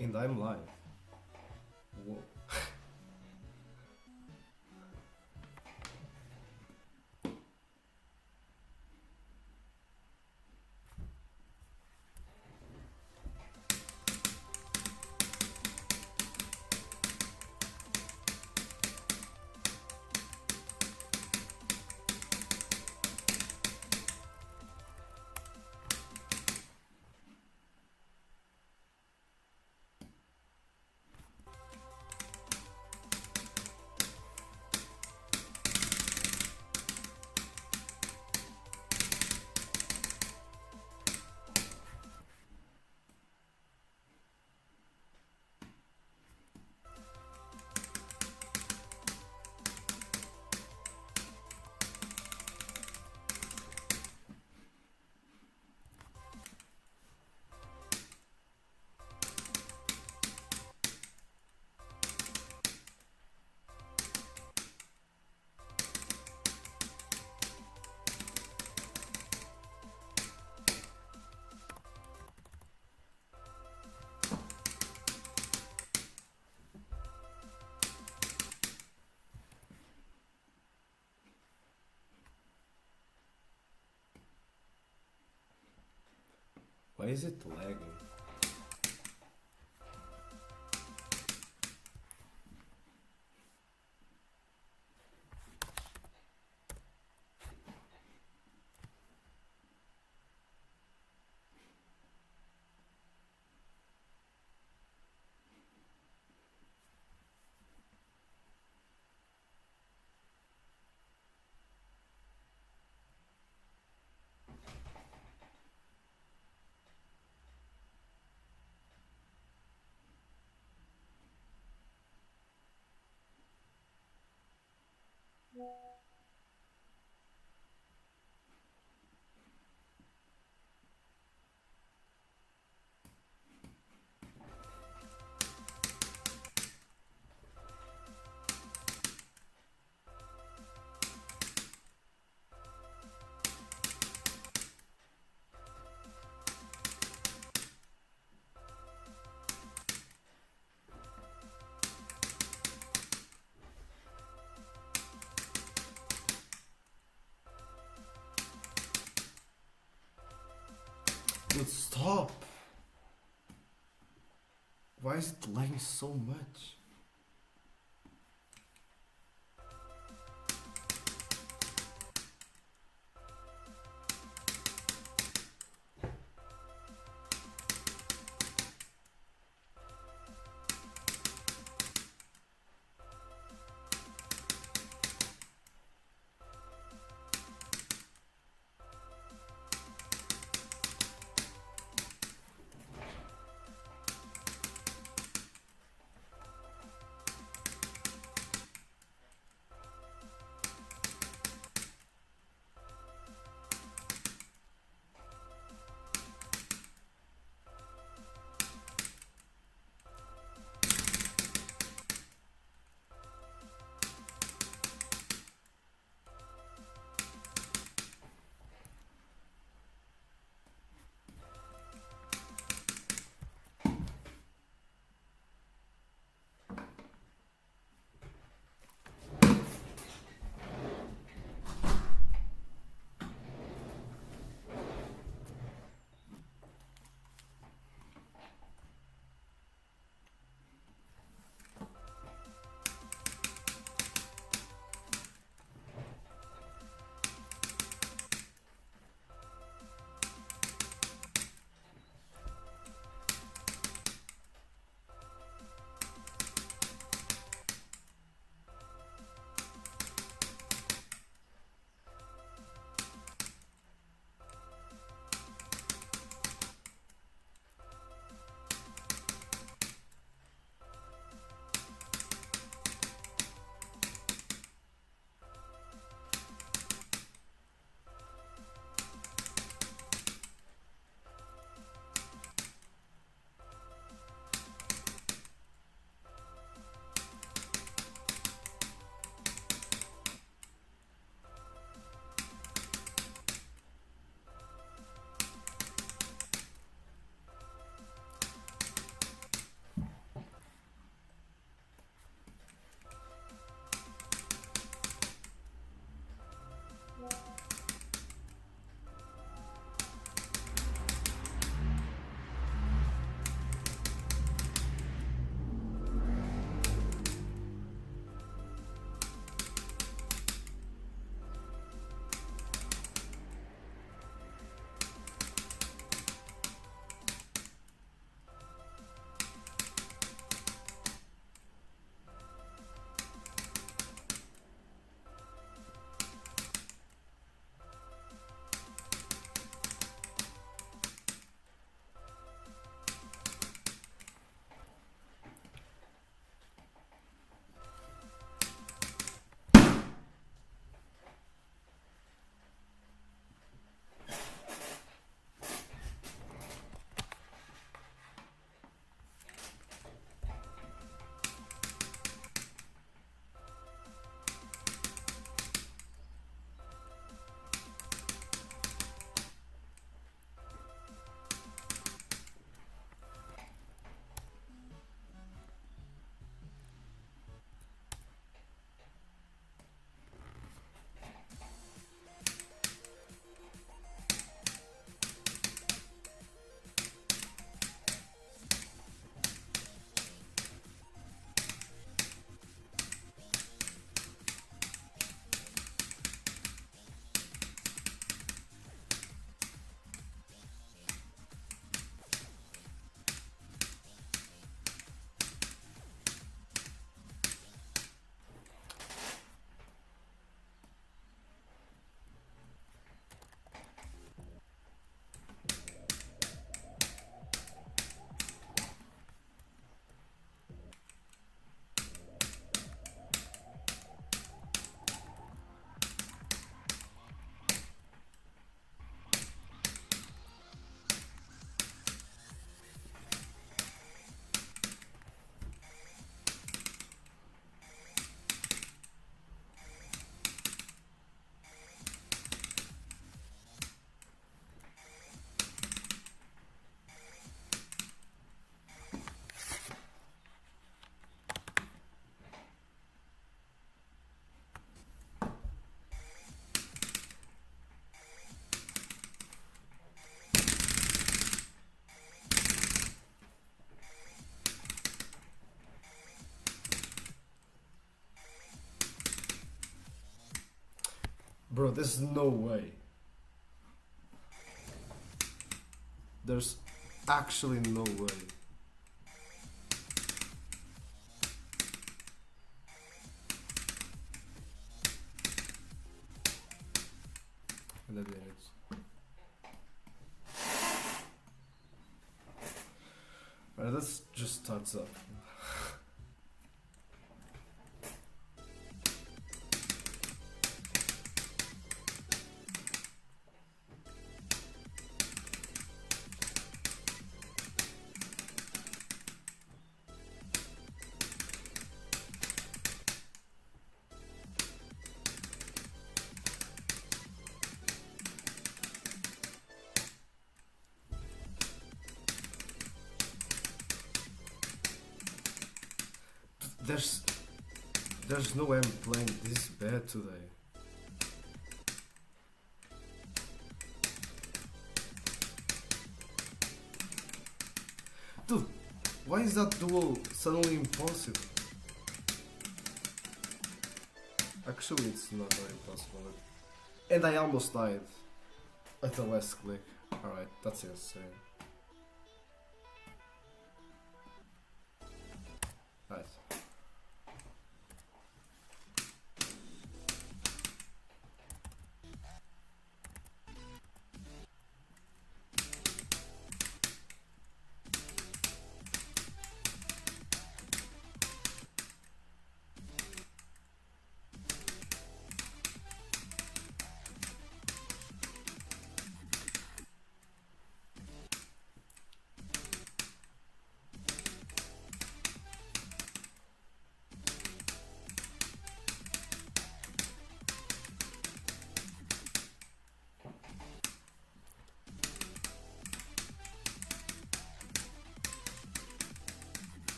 And I'm live. Whoa. Why is it lagging? Dude, stop! Why is it lagging so much? Bro, there's no way. There's actually no way. And that is. Alright, let's just start up. There's no way I'm playing this bad today. Dude, why is that duel suddenly impossible? Actually, it's not very impossible. And I almost died at the last click. Alright, that's insane. Right.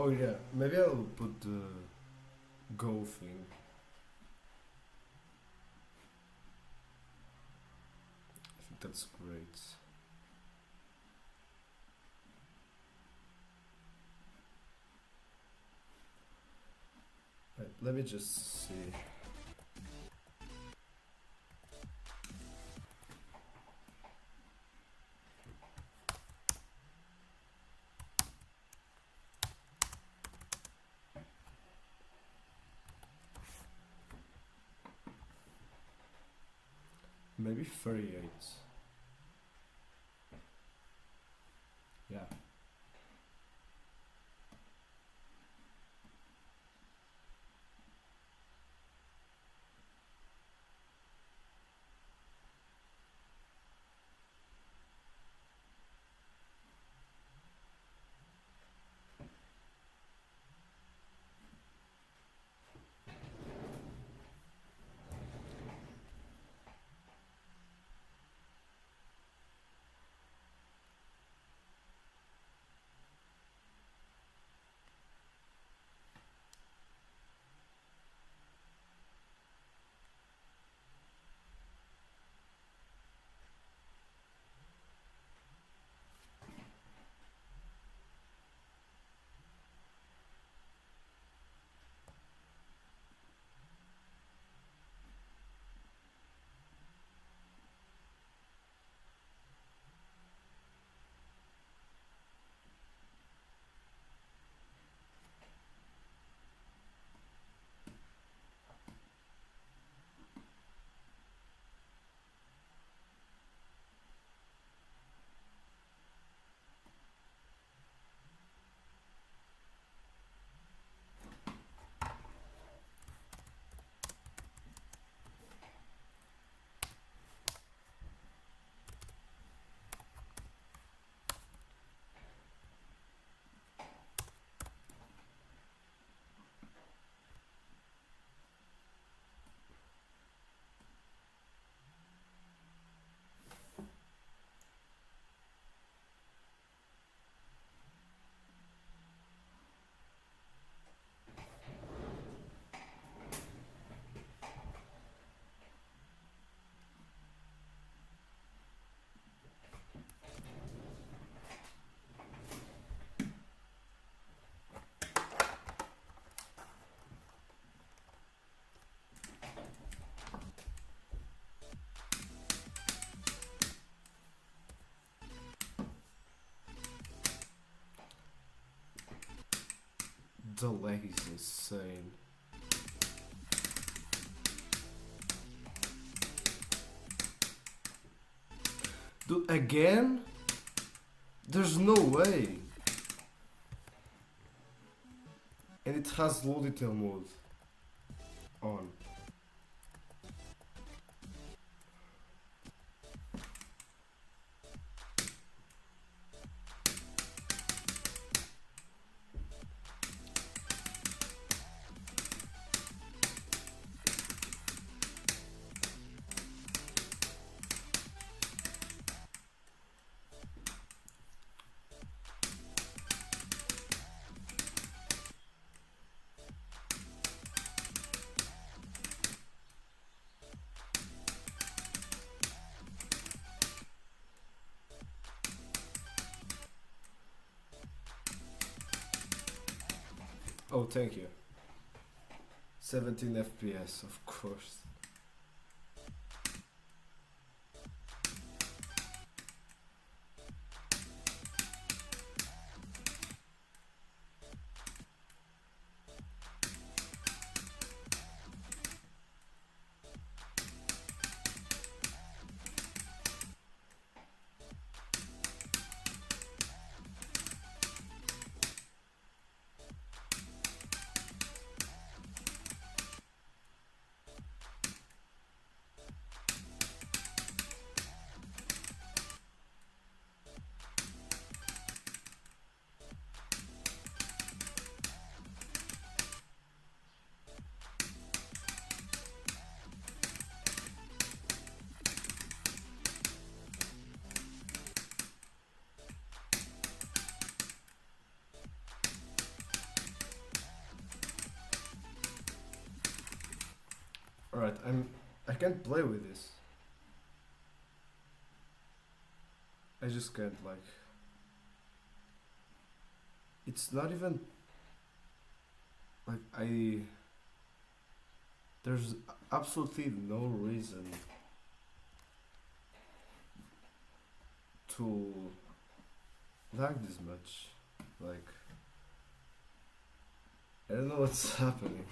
Oh yeah, maybe I'll put the go thing. I think that's great. Right, let me just see. Maybe 38. Yeah. The lag is insane. Dude, again? There's no way. And it has low detail mode on. Oh, thank you. 17 FPS, of course. Alright, I can't play with this. I just can't, like, it's not even like there's absolutely no reason to lag this much. Like, I don't know what's happening.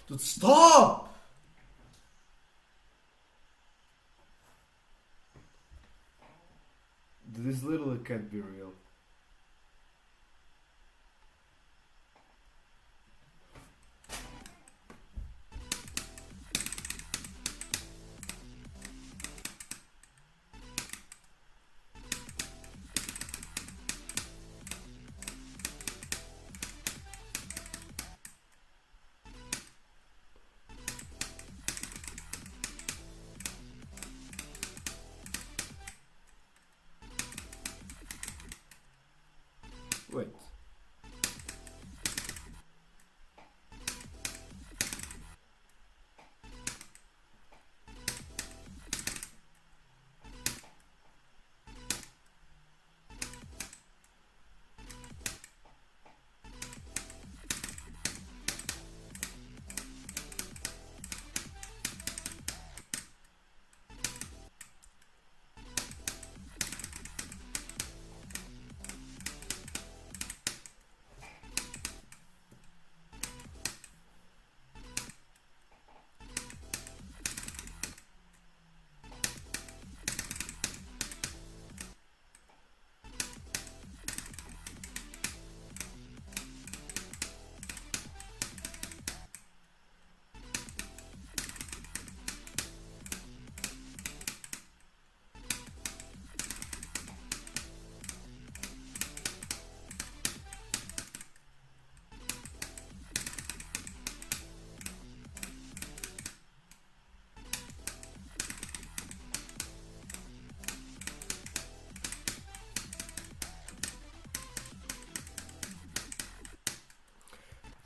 Dude, stop! This literally can't be real. Wait.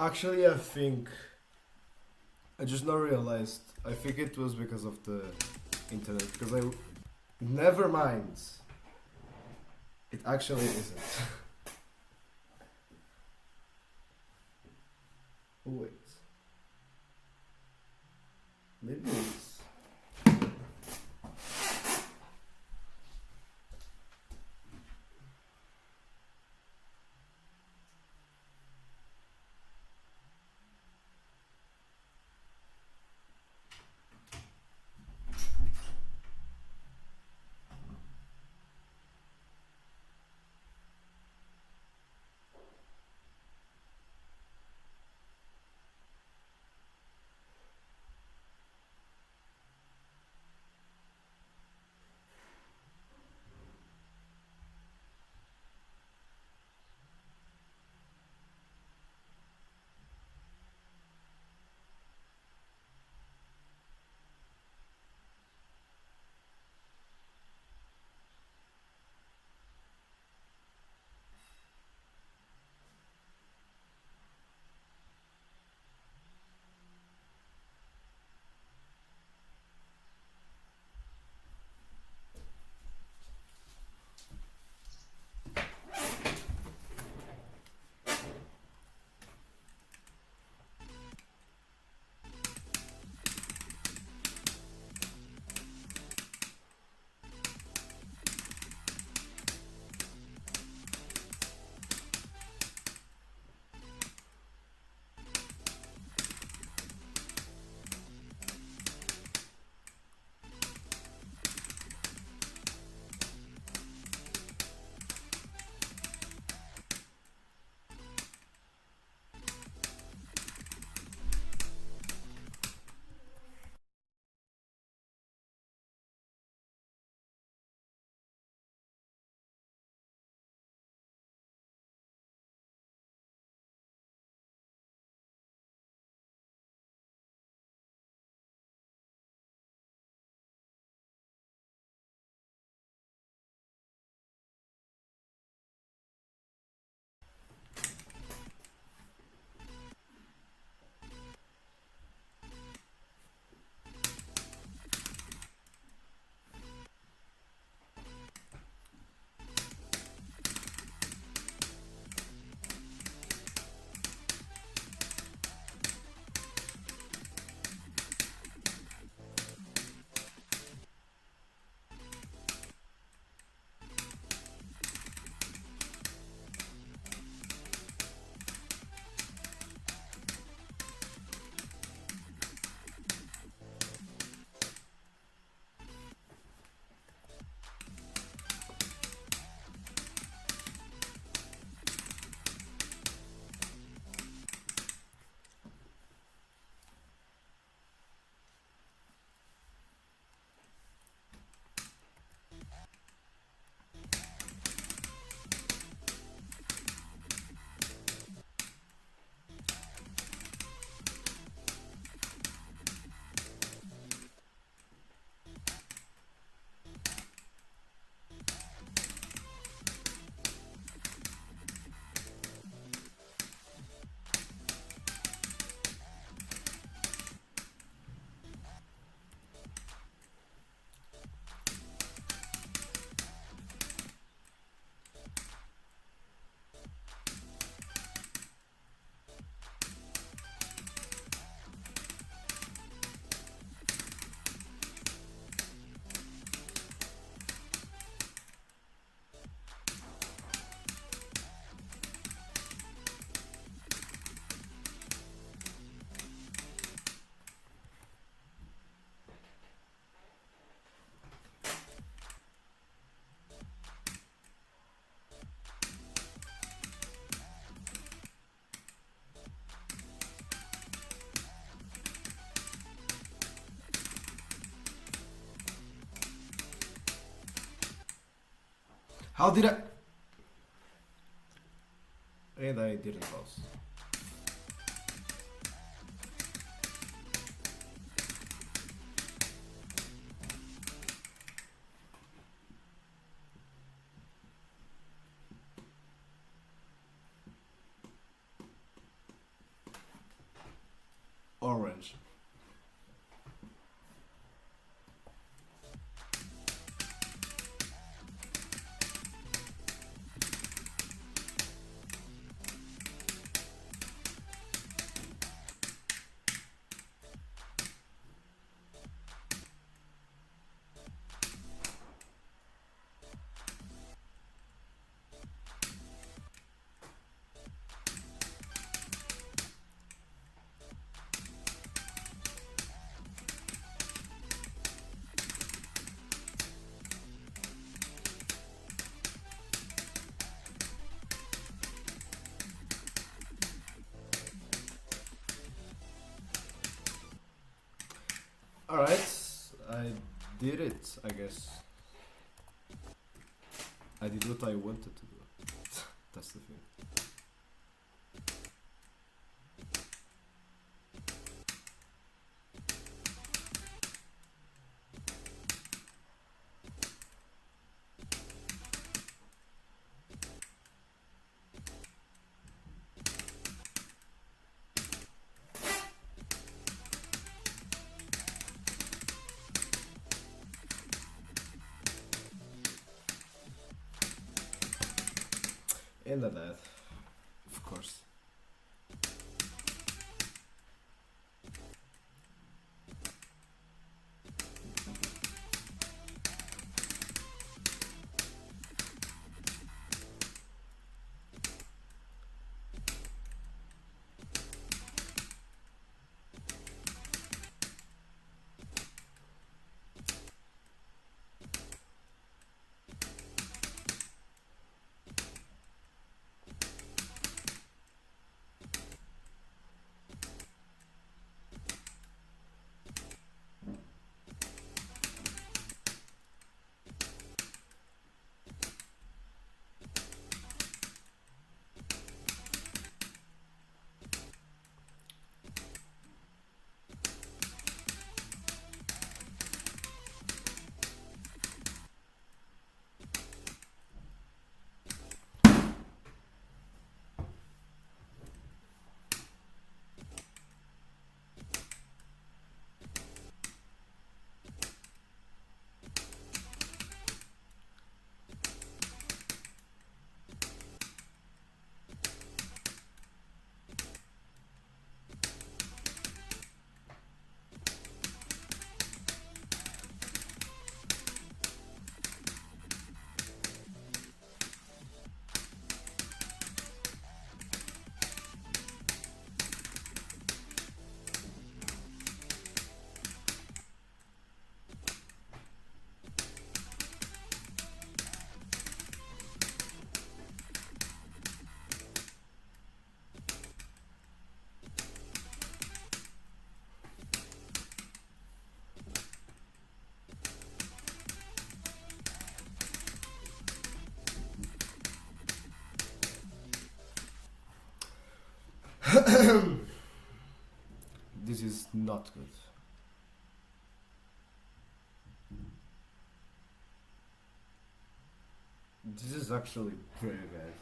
Actually, I think I just now realized. I think it was because of the internet. Because I. Never mind. It actually isn't. Oh, wait. Maybe it's. How did I? And I didn't lose. Orange. Alright, I did it, I guess. I did what I wanted to do. That's the thing. And a death, of course. This is not good. This is actually very bad.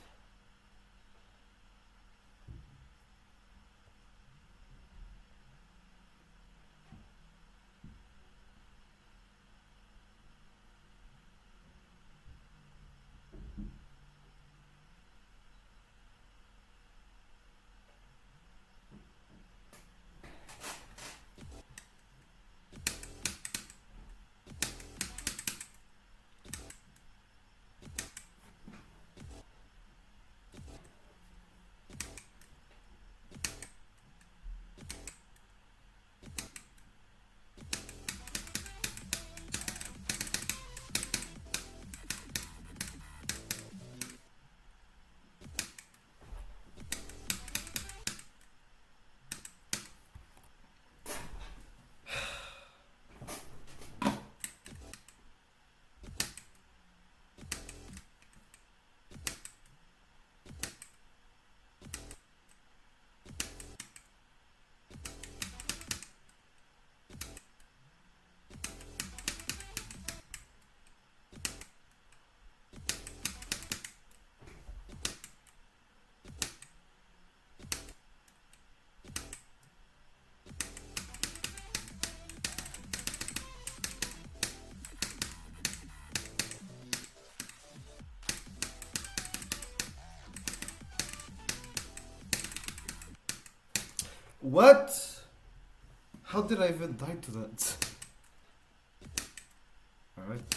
What? How did I even die to that? Alright.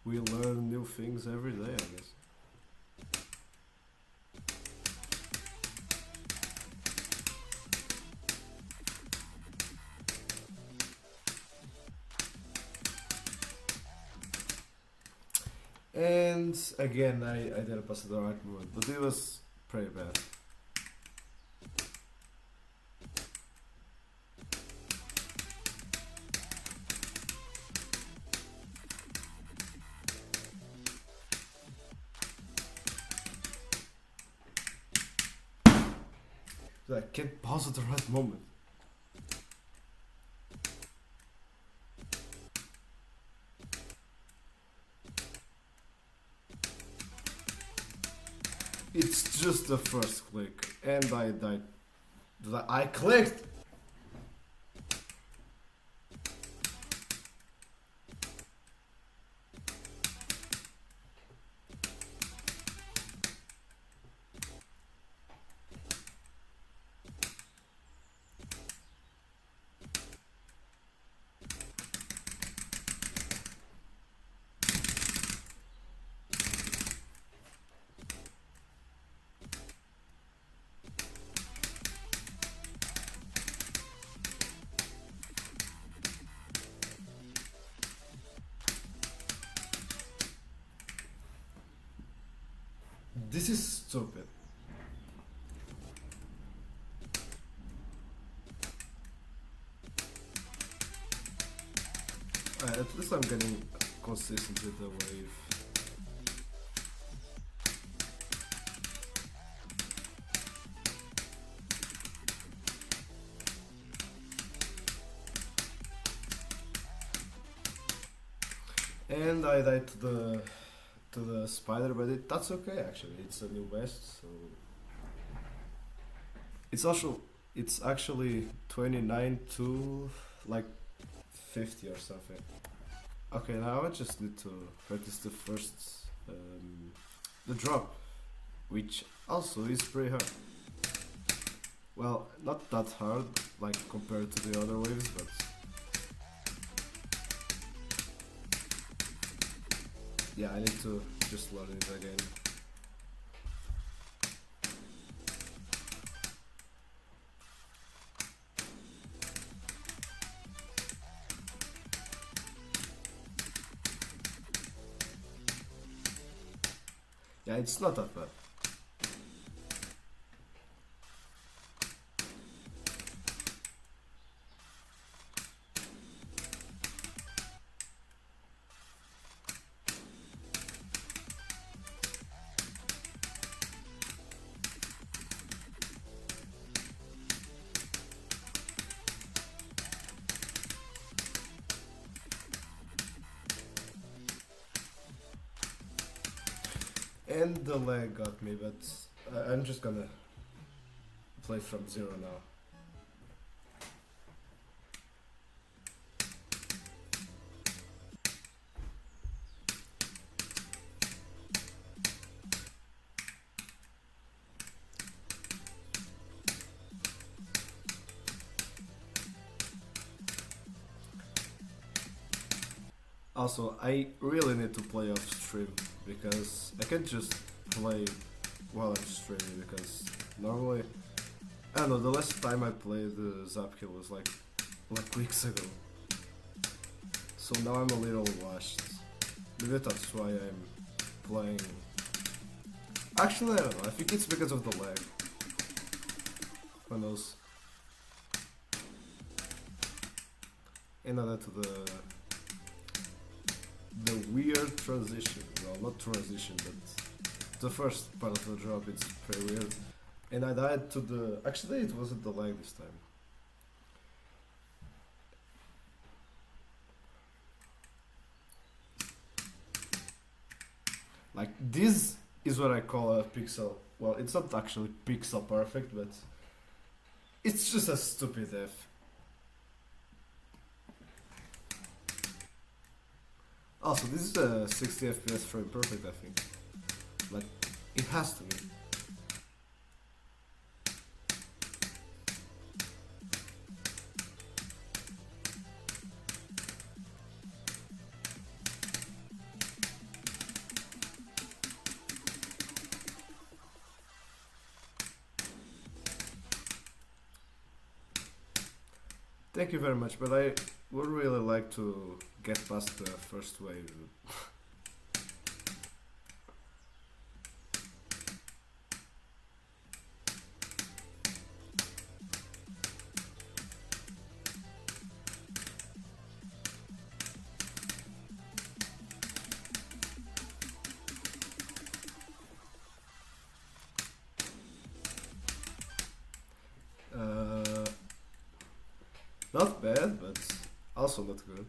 We learn new things every day, I guess. And again, I didn't pass the right moment, but it was pretty bad. I can't pause at the right moment. It's just the first click, and I died. I clicked! This is stupid. At least I'm getting consistent with the wave. And I died to the spider, but that's okay actually. It's a new vest, so it's actually 29 to like 50 or something. Okay, now I just need to practice the first the drop, which also is pretty hard. Well, not that hard like compared to the other waves, but yeah, I need to just learn it again. Yeah, it's not that bad. And the lag got me, but I'm just gonna play from zero now. Also, I really need to play off stream because I can't just play while I'm streaming because normally, I don't know, the last time I played the ZAPHKIEL was like weeks ago. So now I'm a little washed. Maybe that's why I'm playing. Actually, I don't know, I think it's because of the lag. Who knows? And add that to the weird transition. Well, not transition, but the first part of the drop, it's pretty weird. And I died to the... Actually, it wasn't the lag this time. Like, this is what I call a pixel. Well, it's not actually pixel perfect, but it's just a stupid F. Also, this is a 60 FPS frame perfect, I think. Like, it has to be. Thank you very much, but I would really like to get past the first wave. Uh, Not bad, but also not good.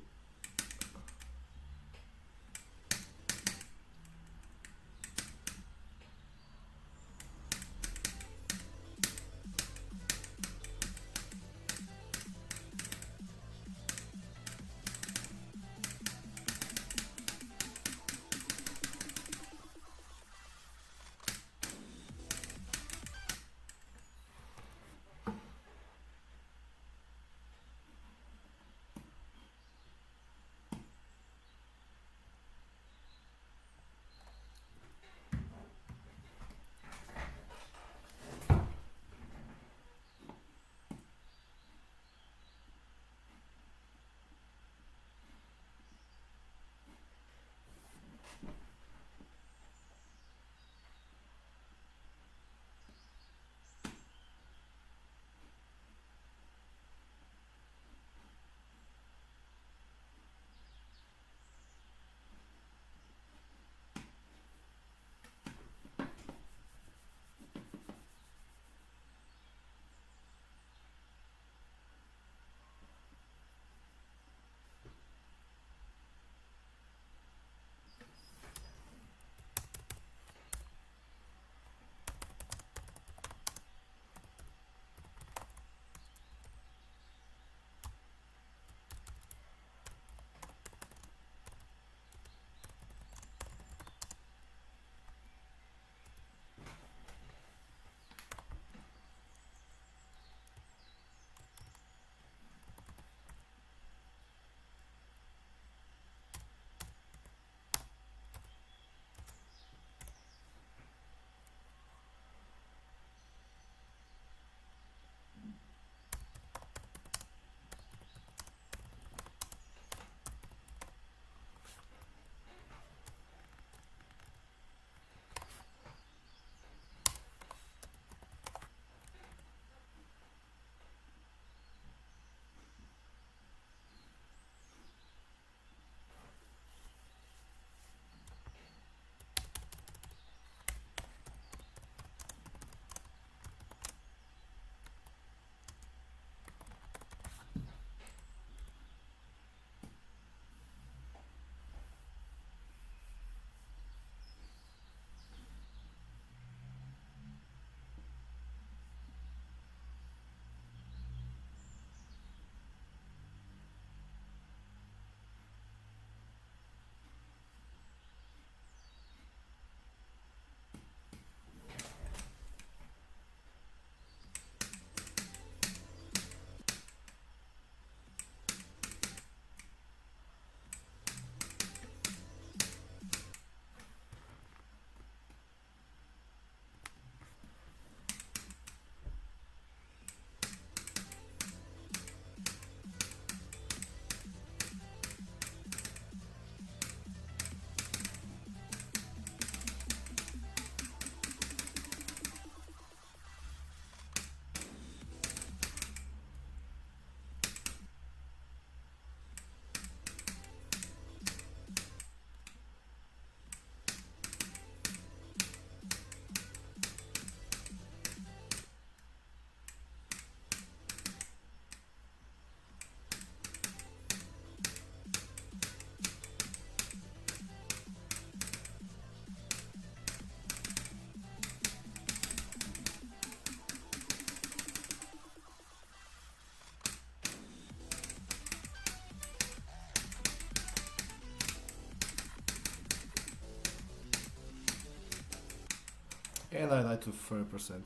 And I died to 40%.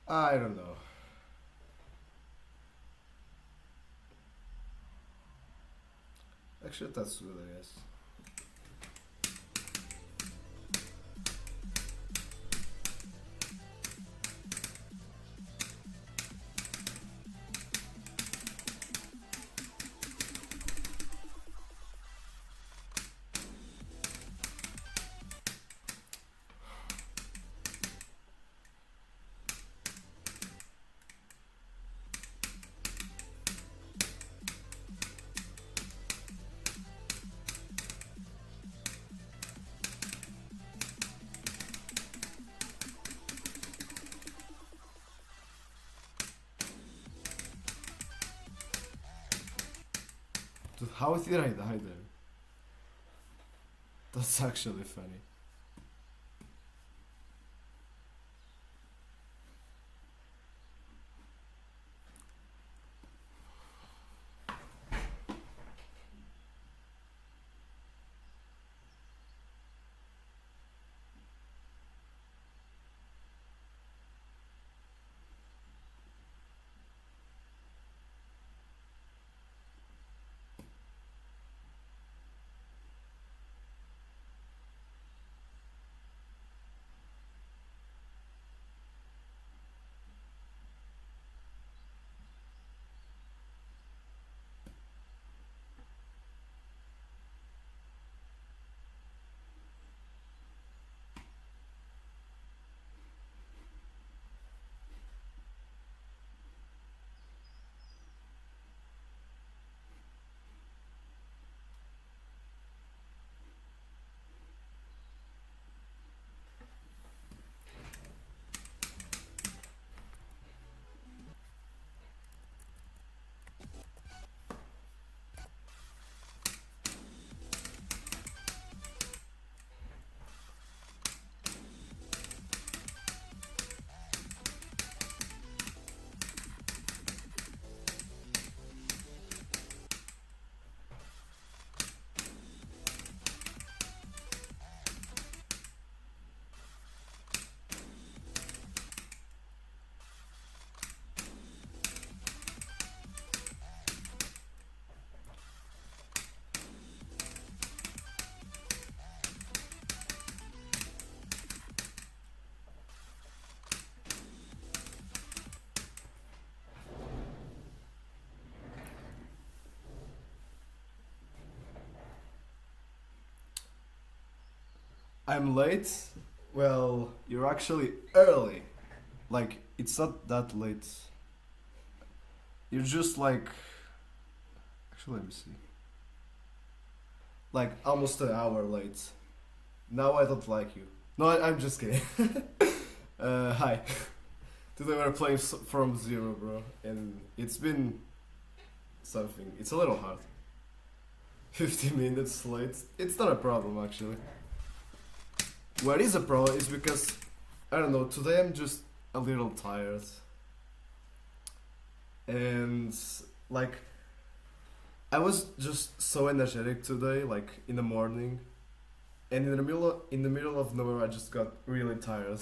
I don't know. Actually, that's good, I guess. how did I die there? That's actually funny. I'm late? Well, you're actually early. Like, it's not that late. You're just like. Actually, let me see. Like, almost an hour late. Now I don't like you. No, I'm just kidding. Hi. Today we're playing from zero, bro. And it's been something. It's a little hard. 50 minutes late. It's not a problem, actually. What is a problem is because, I don't know, today I'm just a little tired. And, like, I was just so energetic today, like, in the morning. And in the middle of nowhere, I just got really tired.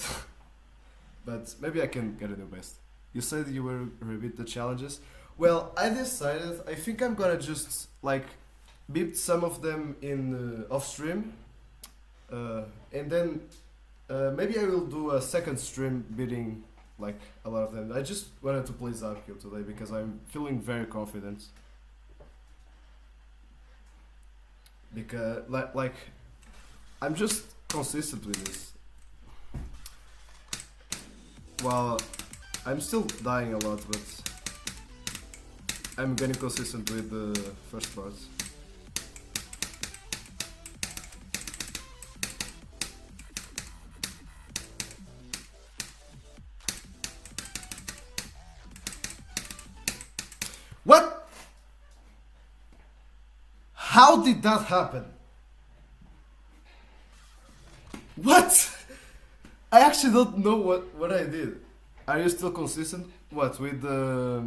But maybe I can get it the best. You said you will repeat the challenges. Well, I decided, I think I'm gonna just, like, beat some of them in off stream. And then maybe I will do a second stream beating like a lot of them. I just wanted to play ZAPHKIEL today because I'm feeling very confident. Because like I'm just consistent with this. Well, I'm still dying a lot, but I'm getting consistent with the first part. What? How did that happen? What? I actually don't know what I did. Are you still consistent? What with the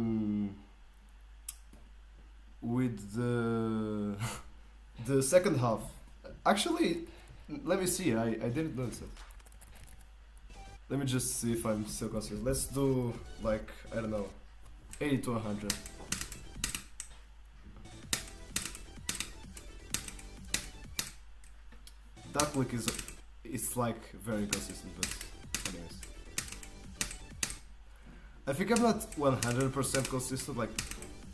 the second half? Actually, let me see. I didn't notice it. Let me just see if I'm still consistent. Let's do like I don't know, 80 to 100. That click is it's like very consistent, but anyways. I think I'm not 100% consistent, like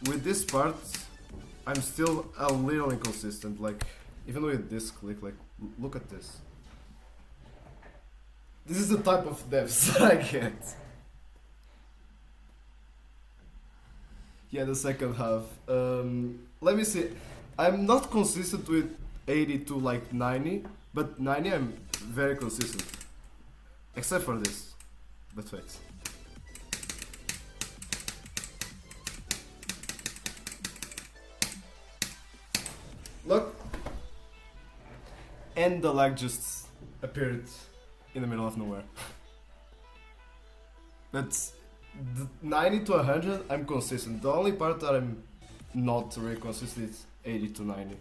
with this part I'm still a little inconsistent, like even with this click, like look at this. This is the type of depths that I get. Yeah, the second half. Let me see. I'm not consistent with 80 to like 90, but 90 I'm very consistent. Except for this. But wait. and the lag just appeared in the middle of nowhere. But the 90 to 100, I'm consistent. The only part that I'm not really consistent is 80 to 90.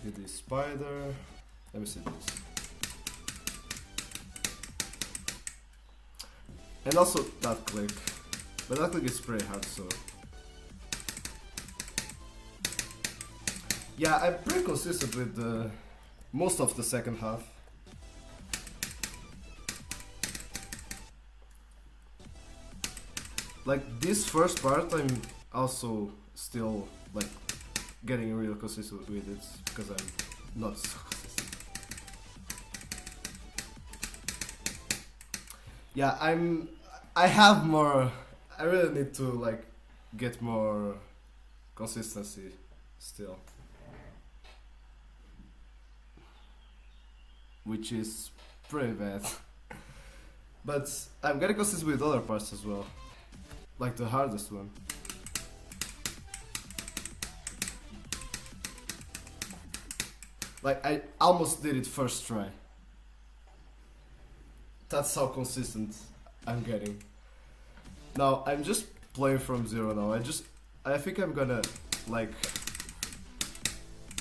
Do this spider. Let me see this. And also that click. But that click is pretty hard, so. Yeah, I'm pretty consistent with the most of the second half. Like this first part, I'm also still like getting real consistent with it because I'm not so consistent. Yeah, I have more. I really need to like get more consistency still, which is pretty bad. But I'm getting consistent with other parts as well, like the hardest one. Like I almost did it first try. That's how consistent I'm getting. Now I'm just playing from zero now. I think I'm gonna like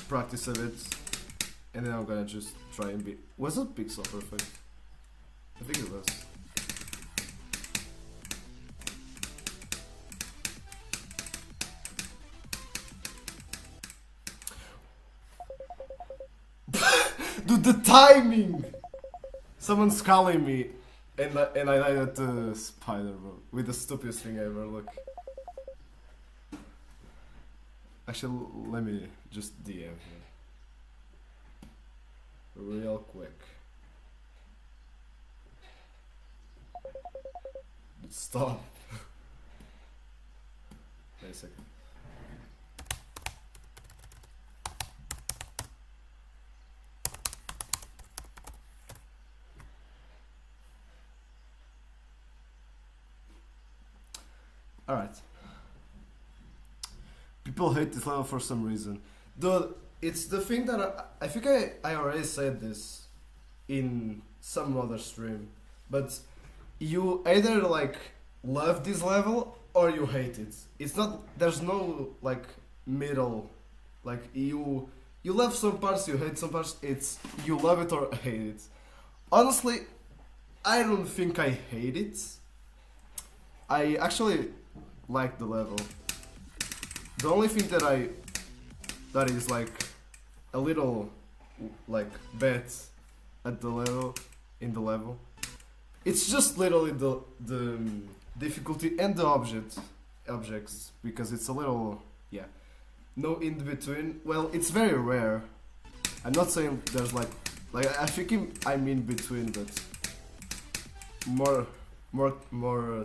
practice a bit, and then I'm gonna just try and be. Was that pixel perfect? I think it was. Dude, the timing! Someone's calling me, and I died at the spider, bro. With the stupidest thing ever, look. Actually, let me just DM here. Real quick. Stop. Wait a second. Alright. People hate this level for some reason. Dude, it's the thing that I think I already said this in some other stream, but you either like love this level or you hate it. It's not, there's no like middle, like you love some parts, you hate some parts, it's you love it or hate it. Honestly, I don't think I hate it. I actually like the level. The only thing that is like a little like bad at the level, in the level, it's just literally the difficulty and the objects, because it's a little, yeah, no in between. Well, it's very rare. I'm not saying there's like I think I'm in between, but more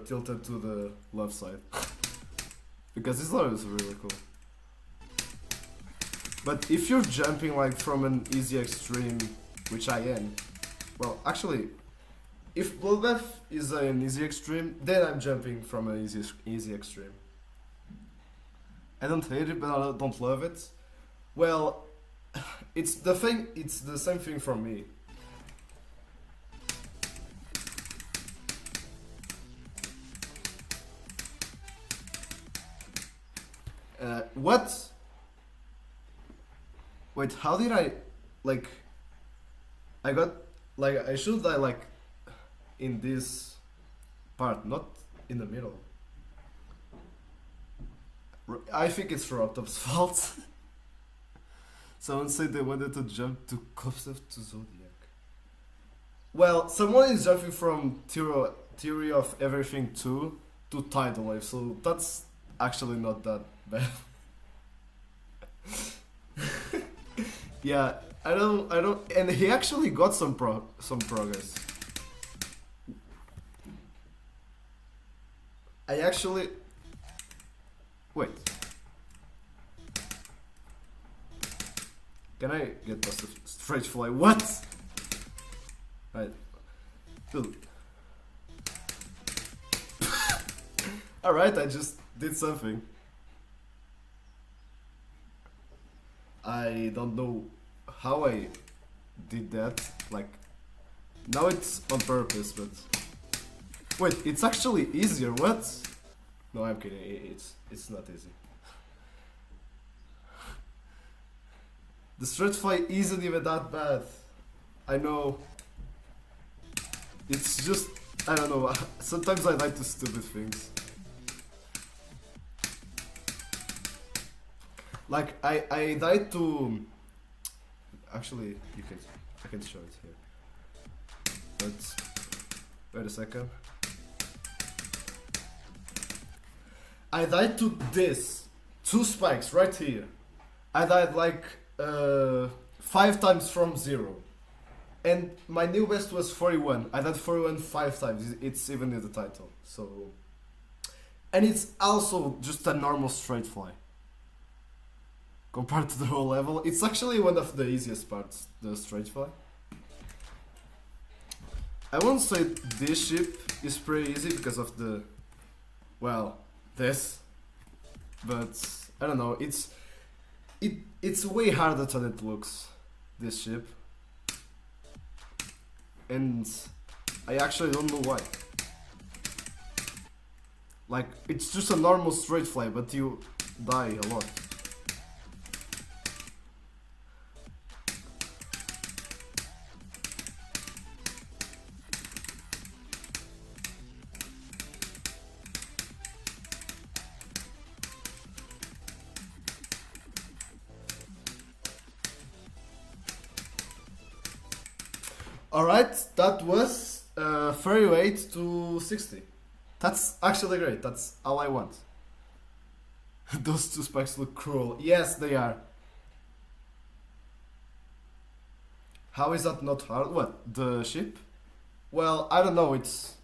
tilted to the left side. Because this level is really cool. But if you're jumping like from an easy extreme, which I am, well, actually, if Bloodbath is an easy extreme, then I'm jumping from an easy extreme. I don't hate it, but I don't love it. Well, it's the same thing for me. What? Wait, how did I, like, I got, like, I should die, like, in this part, not in the middle. I think it's Robtop's fault. Someone said they wanted to jump too close to Zodiac. Well, someone is jumping from Theory of Everything 2 to Tidal Wave, so that's actually not that bad. Yeah, I don't, and he actually got some progress. I actually, wait. Can I get past the straight fly? What? Right. Dude. Alright, I just did something. I don't know how I did that. Like, now it's on purpose, but wait, it's actually easier. What? No, I'm kidding. It's not easy. The straight fly isn't even that bad. I know. It's just, I don't know. Sometimes I like to stupid things. Like I died to. Actually, I can show it here. But wait a second. I died to this 2 spikes right here. I died like 5 times from 0. And my new best was 41. I died 41 5 times. It's even in the title. So, and it's also just a normal straight fly. Compared to the whole level, it's actually one of the easiest parts, the straight fly. I won't say this ship is pretty easy because of the, well, this, but I don't know. It's way harder than it looks. This ship, and I actually don't know why. Like, it's just a normal straight fly, but you die a lot. Alright, that was 38 to 60. That's actually great, that's all I want. Those 2 spikes look cruel. Yes, they are. How is that not hard? What, the ship? Well, I don't know, it's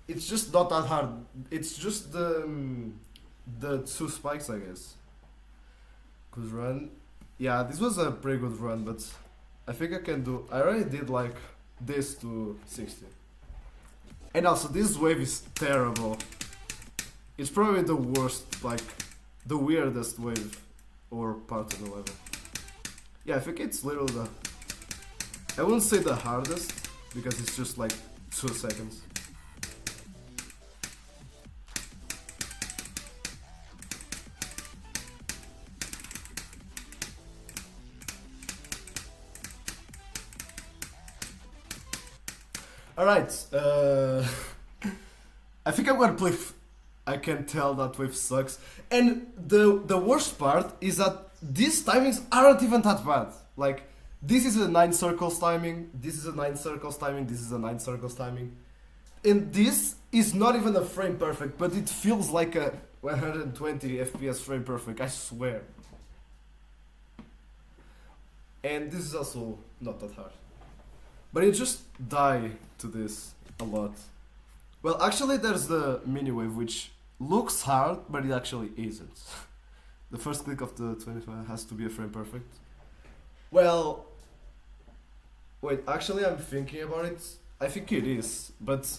just not that hard. It's just the 2 spikes, I guess. Good run. Yeah, this was a pretty good run, but I think I can do. I already did like this to 60. And also, this wave is terrible. It's probably the worst, like the weirdest wave or part of the level. Yeah, I think it's literally the. I wouldn't say the hardest because it's just like 2 seconds. Alright, I think I'm gonna play. I can tell that wave sucks. And the worst part is that these timings aren't even that bad. Like, this is a 9 circles timing, this is a 9 circles timing, this is a 9 circles timing. And this is not even a frame perfect, but it feels like a 120 FPS frame perfect, I swear. And this is also not that hard. But you just die to this a lot. Well, actually there's the mini wave, which looks hard, but it actually isn't. The first click of the 25 has to be a frame perfect. Well, wait, actually I'm thinking about it. I think it is, but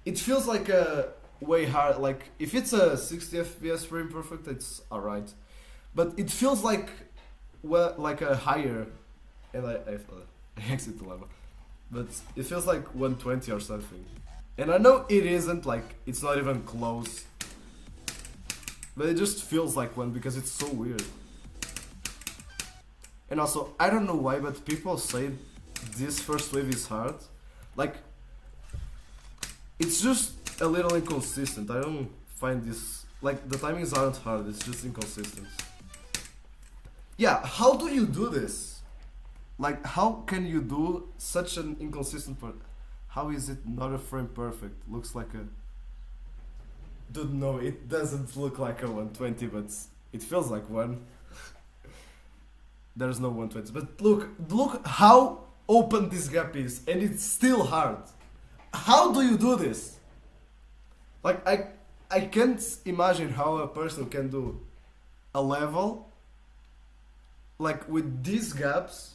it feels like a way hard. Like, if it's a 60 FPS frame perfect, it's alright. But it feels like, well, like a higher, and I exit the level. But it feels like 120 or something. And I know it isn't, like, it's not even close. But it just feels like one because it's so weird. And also, I don't know why, but people say this first wave is hard. Like, it's just a little inconsistent. I don't find this, like, the timings aren't hard, it's just inconsistent. Yeah, how do you do this? Like, how can you do such an inconsistent part? How is it not a frame perfect? Looks like a... Dude, no, it doesn't look like a 120, but it feels like one. There's no 120. But look how open this gap is, and it's still hard. How do you do this? Like, I can't imagine how a person can do a level like with these gaps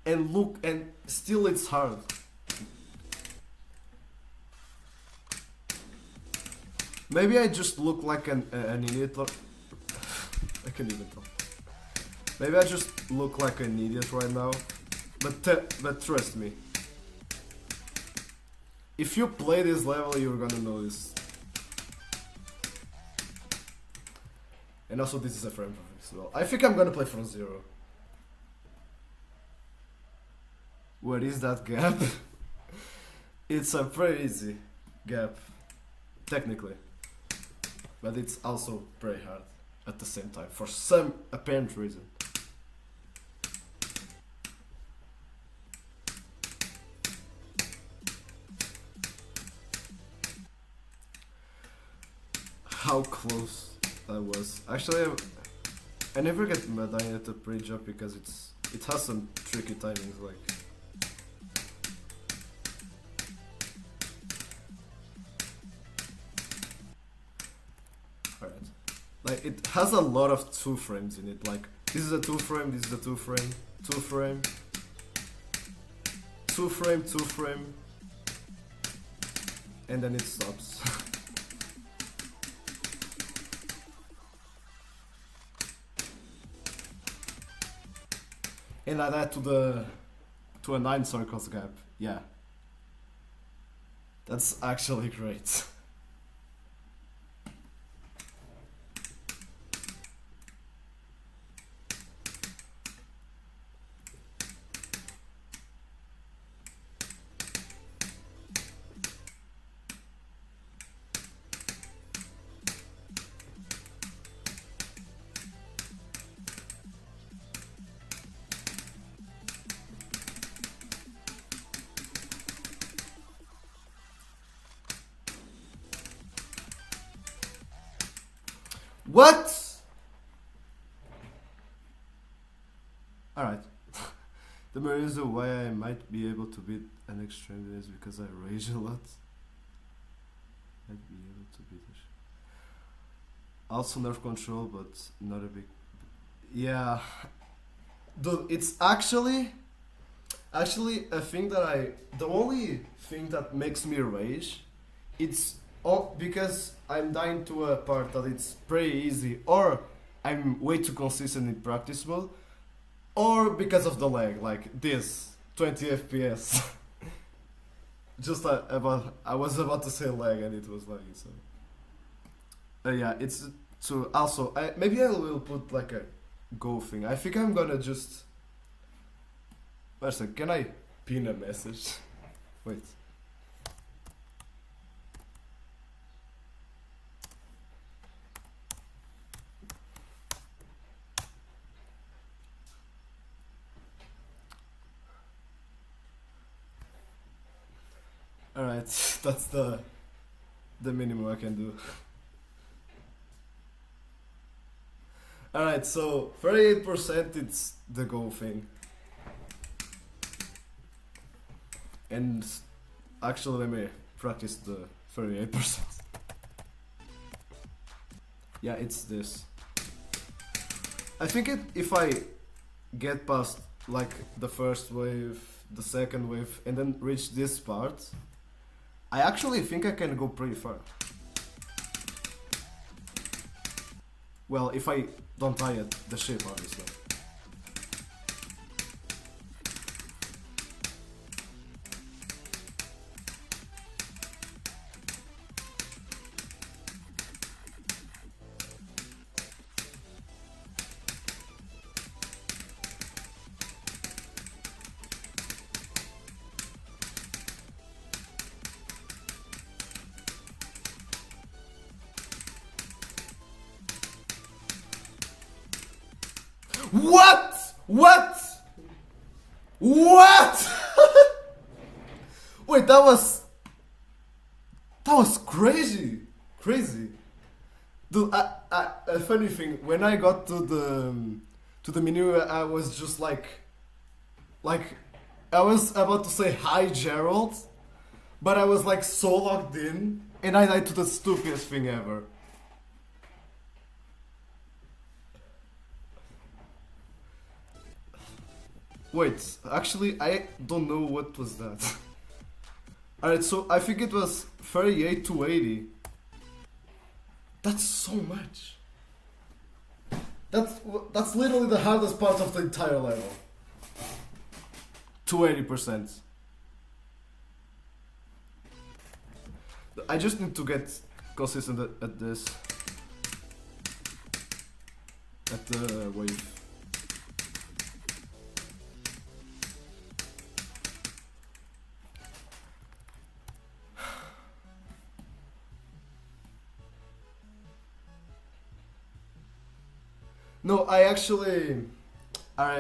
and look, and still it's hard. Maybe I just look like an idiot. I can't even tell. Maybe I just look like an idiot right now, but trust me. If you play this level, you're gonna notice. And also, this is a frame perfect as well. I think I'm gonna play from zero. Where is that gap? It's a pretty easy gap, technically. But it's also pretty hard at the same time, for some apparent reason. How close that was. Actually, I never get mad at the pre-jump because it has some tricky timings, like. Alright. Like, it has a lot of 2 frames in it, like, this is a 2 frame, this is a 2 frame, 2 frame, 2 frame, 2 frame, and then it stops. And I add to a 9 circles gap. Yeah. That's actually great. What? Alright. The main reason why I might be able to beat an extreme is because I rage a lot. I'd be able to beat it. Also nerf control, but not a big... Yeah. Dude, it's actually a thing that the only thing that makes me rage, it's because I'm dying to a part that it's pretty easy, or I'm way too consistent in practice mode, or because of the lag, like this, 20 FPS. Just I was about to say lag and it was laggy, so. Yeah, it's to also, maybe I will put like a go thing. I think I'm gonna just, wait a second, can I pin a message? Wait. Alright, that's the minimum I can do. Alright, so 38% it's the goal thing. And actually let me practice the 38%. Yeah, it's this. I think if I get past like the first wave, the second wave, and then reach this part, I actually think I can go pretty far. Well, if I don't die at the ship, obviously. What? What? What? Wait, that was crazy, crazy. Dude, a funny thing, when I got to the menu, I was just like I was about to say hi, Gerald, but I was like so logged in, and I died to the stupidest thing ever. Wait, actually, I don't know what was that. Alright, so I think it was 38 to 80. That's so much. That's literally the hardest part of the entire level. To 80%. I just need to get consistent at this. At the wave. No, I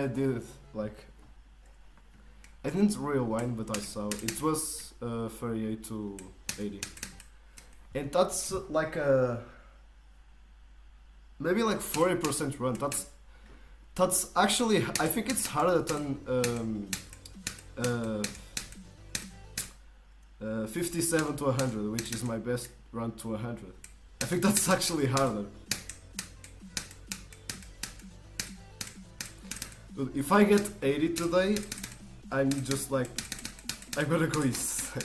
did it. Like, I didn't rewind, but I saw it was 38 to 80, and that's like a maybe like 40% run. That's actually, I think it's harder than 57 to 100, which is my best run to 100. I think that's actually harder. Dude, if I get 80 today, I'm just like, I'm gonna go insane.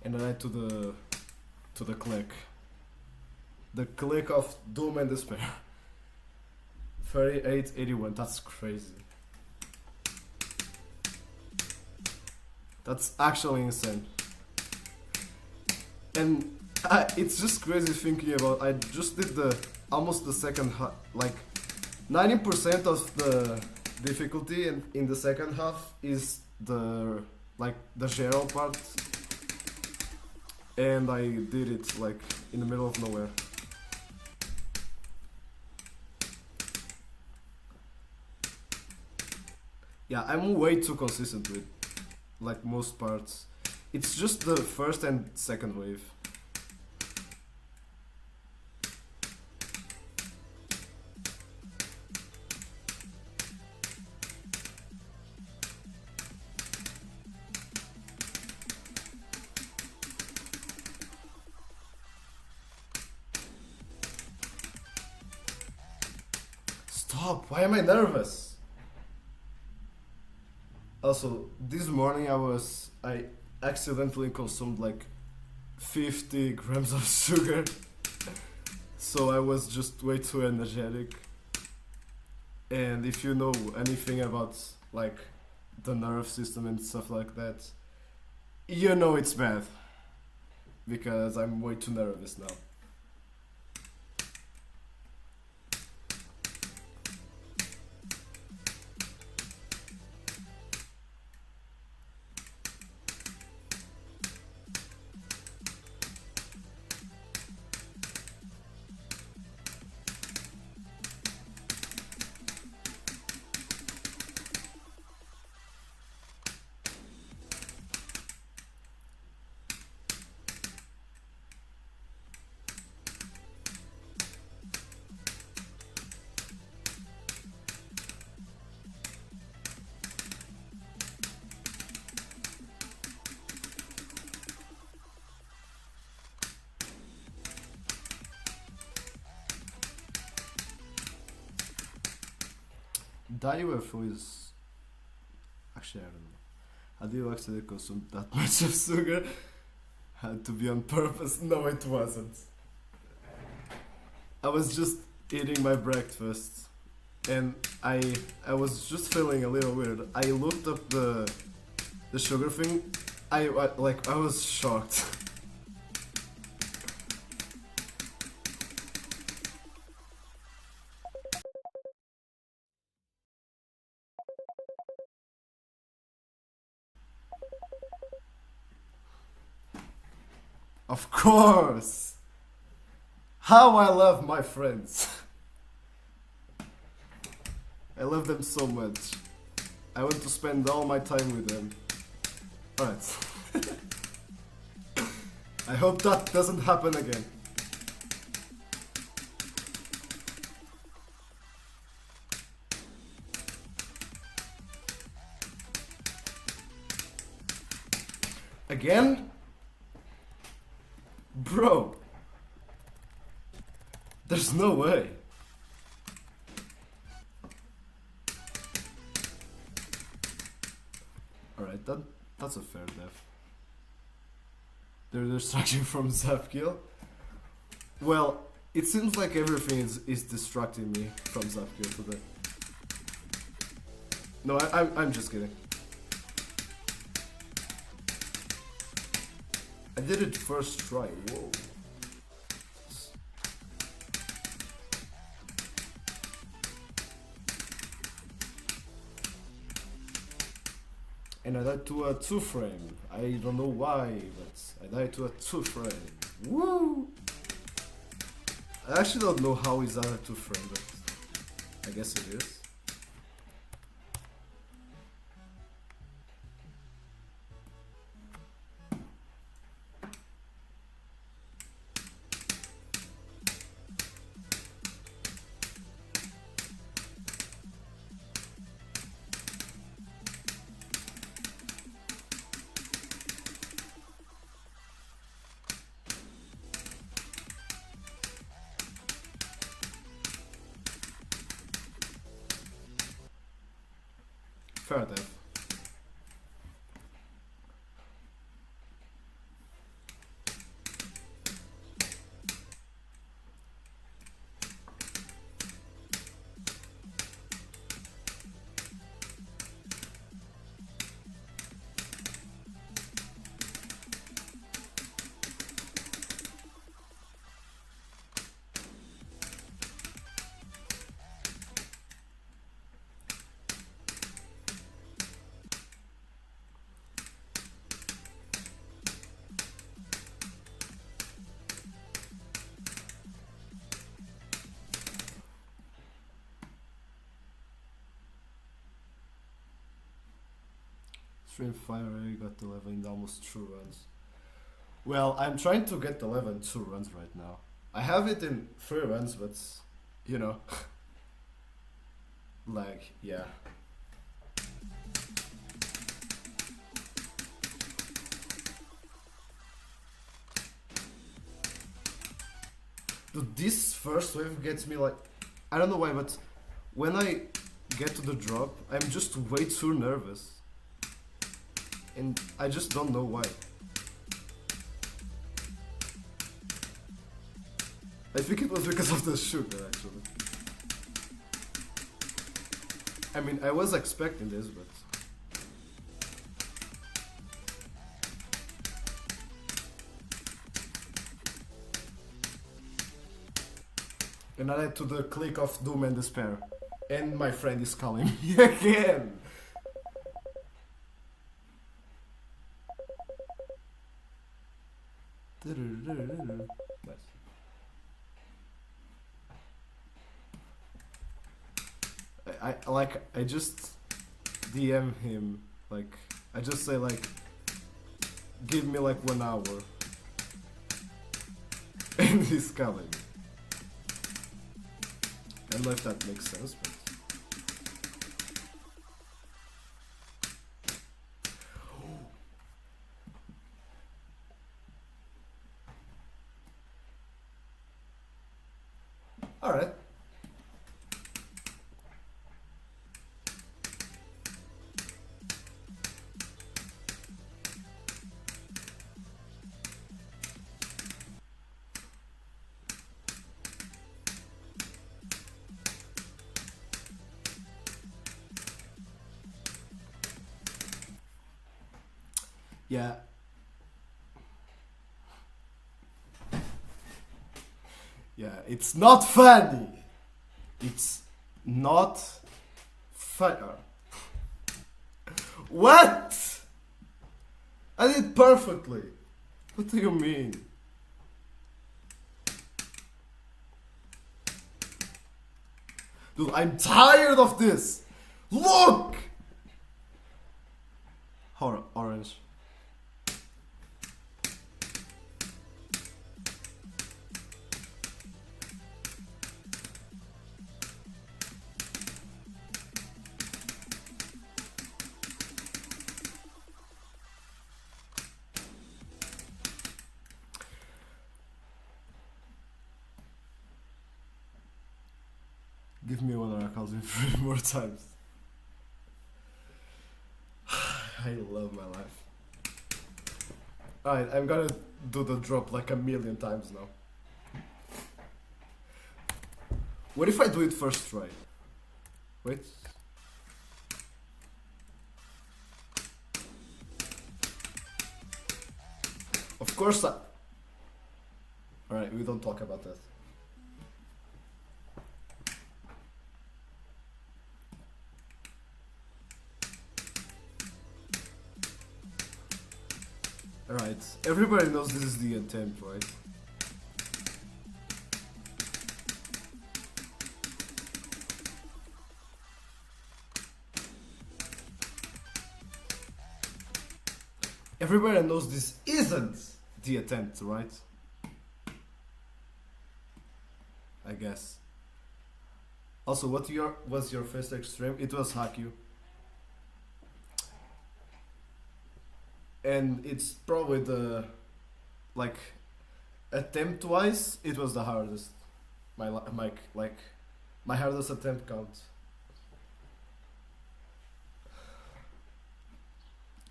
And then I to the click. The click of doom and despair. 38, 81, that's crazy. That's actually insane. And it's just crazy thinking about, I just did almost the second half, like 90% of the difficulty in the second half is the Gerald part. And I did it like in the middle of nowhere. Yeah, I'm way too consistent with like most parts. It's just the first and second wave. Stop, why am I nervous? Also, this morning I accidentally consumed like 50 grams of sugar, so I was just way too energetic. And if you know anything about like the nerve system and stuff like that, you know it's bad, because I'm way too nervous now. That UFO is... Actually, I don't know. How do you actually consume that much of sugar? Had to be on purpose? No, it wasn't. I was just eating my breakfast and I was just feeling a little weird. I looked up the sugar thing. I was shocked. Of course! How I love my friends! I love them so much. I want to spend all my time with them. Alright. I hope that doesn't happen again. Again? Bro, there's no way. Alright, that's a fair death. They're distracting from ZAPHKIEL. Well, it seems like everything is distracting me from ZAPHKIEL today. No, I'm just kidding. I did it first try. Whoa. And I died to a 2-frame. I don't know why, but I died to a 2-frame. Woo! I actually don't know how is that a 2-frame, but I guess it is. Fair enough. Stream Fire already got 11 in almost 2 runs. Well, I'm trying to get 11 2 runs right now. I have it in 3 runs, but you know, like, yeah. Dude, this first wave gets me like, I don't know why, but when I get to the drop, I'm just way too nervous. And I just don't know why. I think it was because of the sugar, actually. I mean, I was expecting this, but... And I led to the click of doom and despair. And my friend is calling me again! Nice. I just DM him, like, I just say like, give me like 1 hour. And he's coming. I don't know if that makes sense, but... Alright. Yeah. Yeah, it's not funny. It's not fair. What? I did perfectly. What do you mean? Dude, I'm tired of this. Look! Orange. Give me one Aracals in 3 more times. I love my life. Alright, I'm gonna do the drop like a million times now. What if I do it first try? Wait. Of course I... Alright, we don't talk about that. Alright, everybody knows this is the attempt, right? Everybody knows this isn't the attempt, right? I guess. Also, what was your first extreme? It was ZAPHKIEL. And it's probably the, like, attempt-wise, it was the hardest. My hardest attempt count.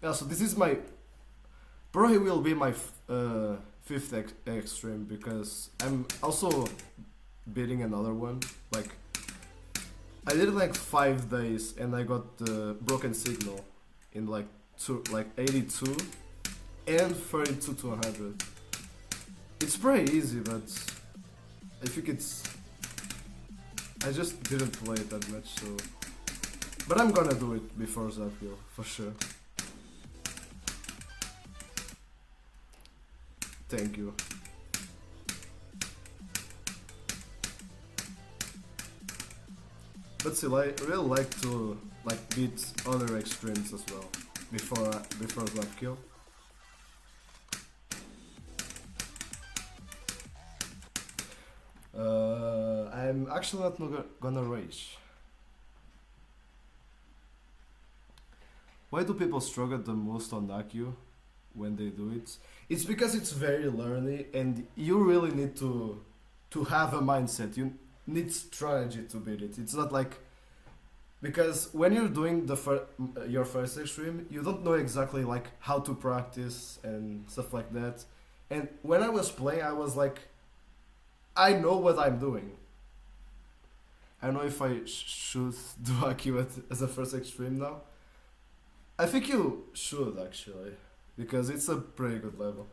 Yeah, so this is my, probably will be my fifth extreme because I'm also bidding another one. Like, I did it like 5 days and I got the broken signal in like 82 and 32 to 100. It's pretty easy, but I think it's, I just didn't play it that much, so, but I'm gonna do it before ZAPHKIEL for sure. Thank you. But still, I really like to beat other extremes as well before ZAPHKIEL. I'm actually not gonna rage. Why do people struggle the most on Akio when they do it? It's because it's very learny and you really need to have a mindset. You need strategy to beat it. It's not like, because when you're doing your first extreme, you don't know exactly like how to practice and stuff like that. And when I was playing, I was like, I know what I'm doing. I don't know if I should do Akio as a first extreme now. I think you should actually, because it's a pretty good level.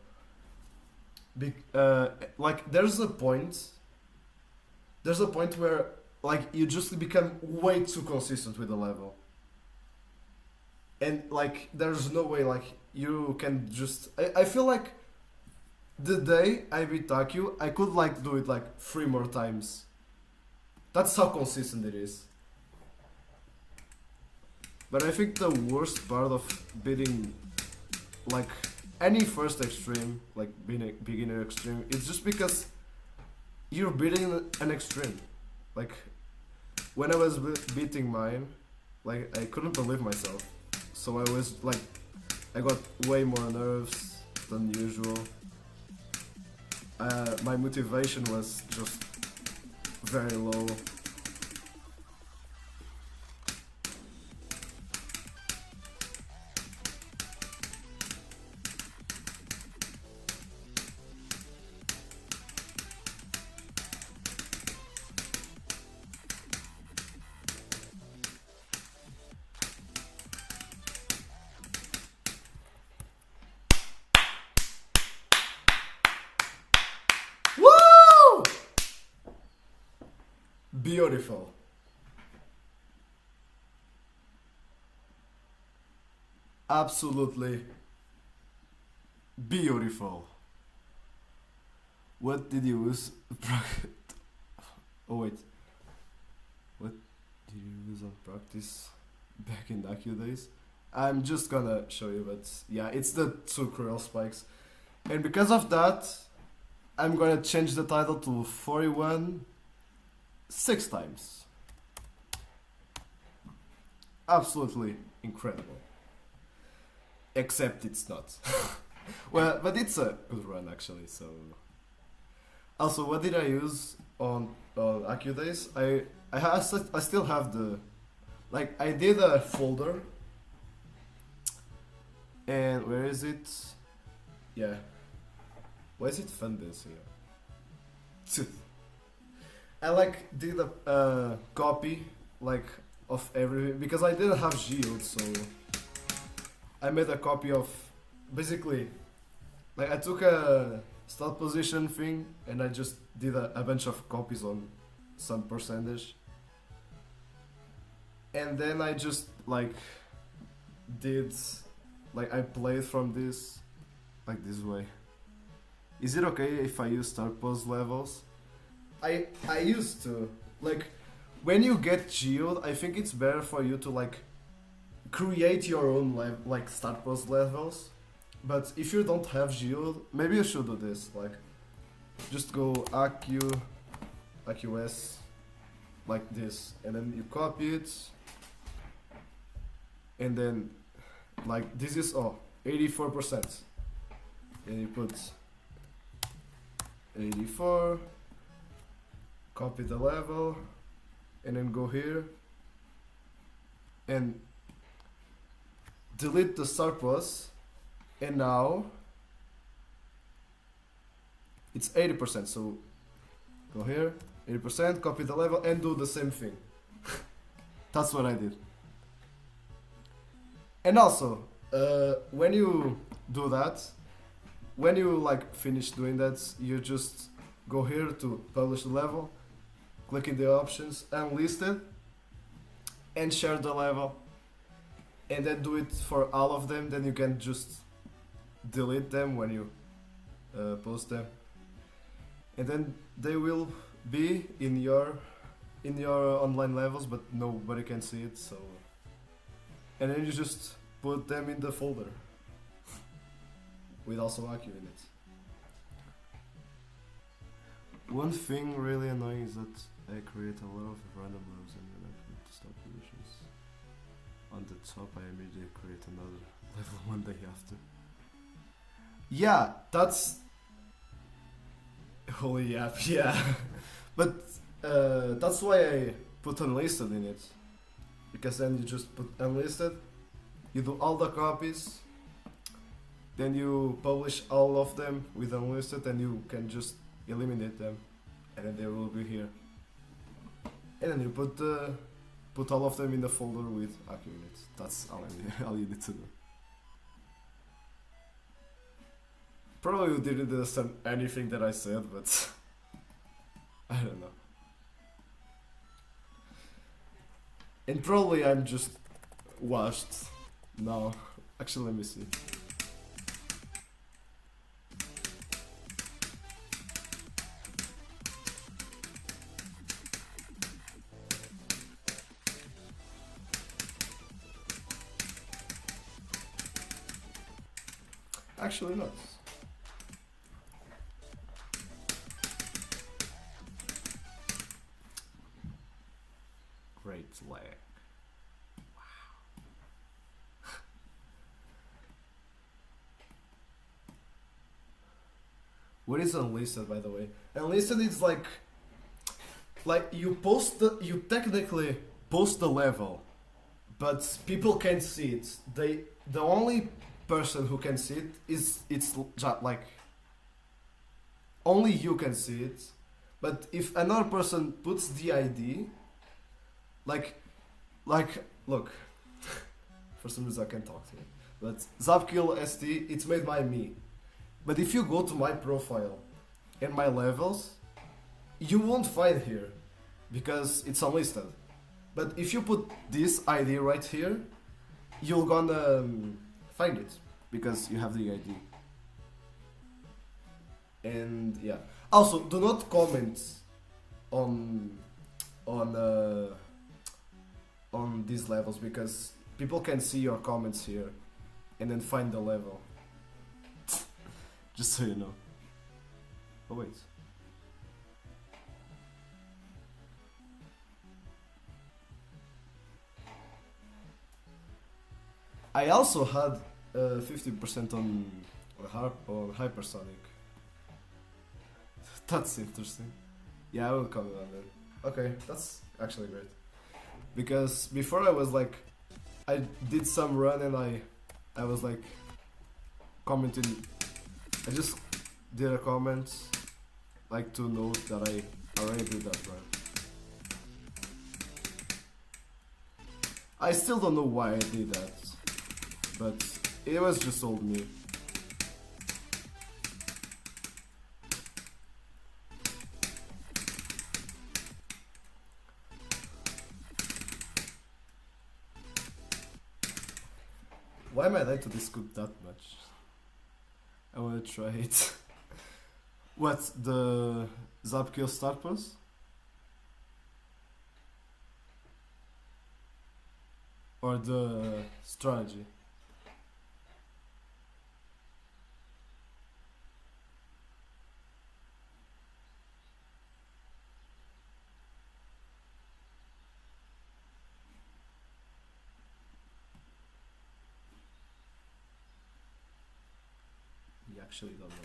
Like there's a point where like you just become way too consistent with the level, and like there's no way like you can just. I feel like the day I beat Akio, I could like do it like 3 more times. That's how consistent it is. But I think the worst part of beating like any first extreme, like beginner extreme, it's just because you're beating an extreme. Like when I was beating mine, like I couldn't believe myself. So I was like, I got way more nerves than usual. My motivation was just very low. Woo! Beautiful. Absolutely beautiful. What did you use? Oh wait. What did you use on practice back in Akio days? I'm just gonna show you, but yeah, it's the 2 cruel spikes. And because of that, I'm gonna change the title to 41 6 times. Absolutely incredible. Except it's not. Well, but it's a good run actually, so... Also, what did I use on Akio days? I still have the... Like, I did a folder And where is it? Yeah. Why is it fun this here? I like did a copy like of everything because I didn't have Shield, so I made a copy of basically like I took a start position thing and I just did a bunch of copies on some percentage, and then I just like did like I played from this like this way. Is it okay if I use start pose levels? I used to like when you get Geode, I think it's better for you to like create your own like start pose levels. But if you don't have Geode, maybe you should do this. Like just go AQS like this, and then you copy it, and then like this is 84%, and you put 84, copy the level, and then go here and delete the start pose, and now it's 80%, so go here, 80%, copy the level and do the same thing. That's what I did. And also, when you do that, when you like finish doing that, you just go here to publish the level, click in the options, unlisted, and share the level, and then do it for all of them. Then you can just delete them when you post them, and then they will be in your online levels, but nobody can see it. So, and then you just put them in the folder with also AQ in it. One thing really annoying is that I create a lot of random rows, and when I put the start positions on the top, I immediately create another level one day after. Yeah, that's holy app, yeah. But that's why I put unlisted in it, because then you just put unlisted, you do all the copies, then you publish all of them with unlisted, and you can just eliminate them, and then they will be here. And then you put all of them in the folder with AQ in it. That's all you need to do. Probably you didn't understand anything that I said, but I don't know. And probably I'm just washed now. Actually, let me see. Actually not. Great lag. Wow. What is unlisted, by the way? Unlisted is like you technically post the level, but people can't see it. The only person who can see it it's just like only you can see it. But if another person puts the ID, like look, for some reason I can't talk to you, but ZAPHKIEL ST, it's made by me. But if you go to my profile and my levels, you won't find here because it's unlisted. But if you put this ID right here, you're gonna find it because you have the ID. And yeah. Also, do not comment on these levels because people can see your comments here and then find the level. Just so you know. Oh wait. I also had 50% on hypersonic. That's interesting. Yeah, I will comment on that. Okay, that's actually great. Because before I was like, I did some run and I was like commenting. I just did a comment like to note that I already did that right. I still don't know why I did that, but it was just told me. Why am I like to this scoop that much? I wanna try it. What, the ZAPHKIEL start pose? Or the strategy? You actually don't know.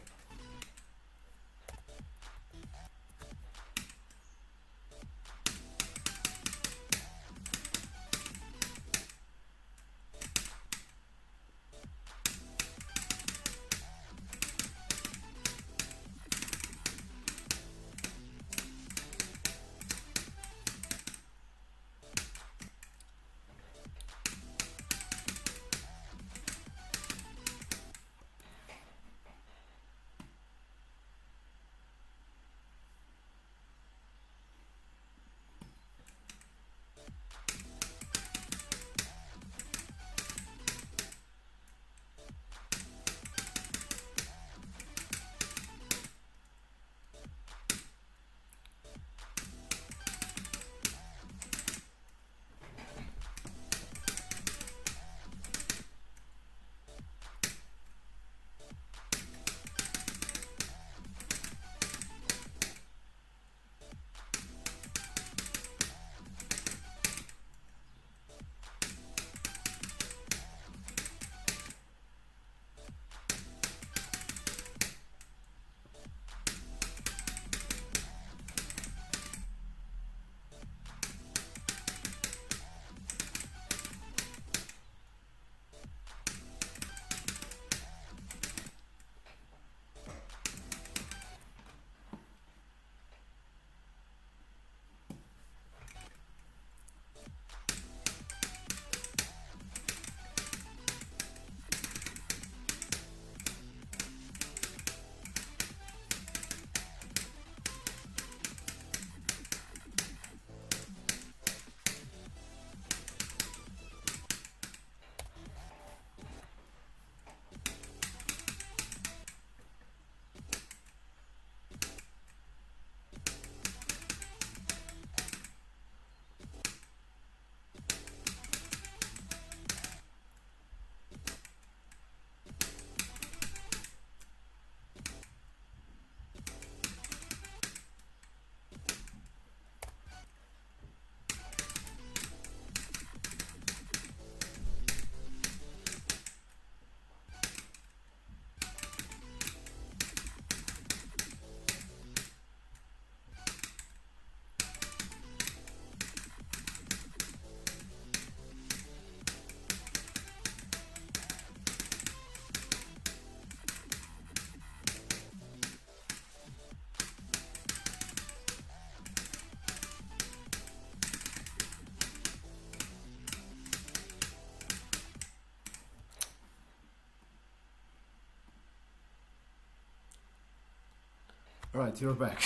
Alright, you're back.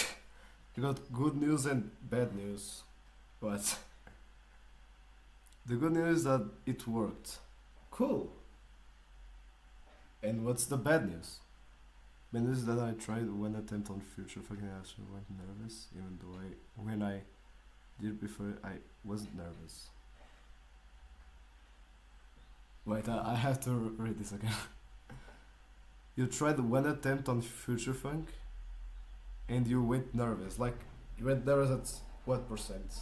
You got good news and bad news. But the good news is that it worked. Cool. And what's the bad news? Bad news is that I tried one attempt on future fucking action, went nervous, even though when I did before I wasn't nervous. Wait, I have to read this again. You tried one attempt on future funk and you went nervous. Like, you went nervous at what percent?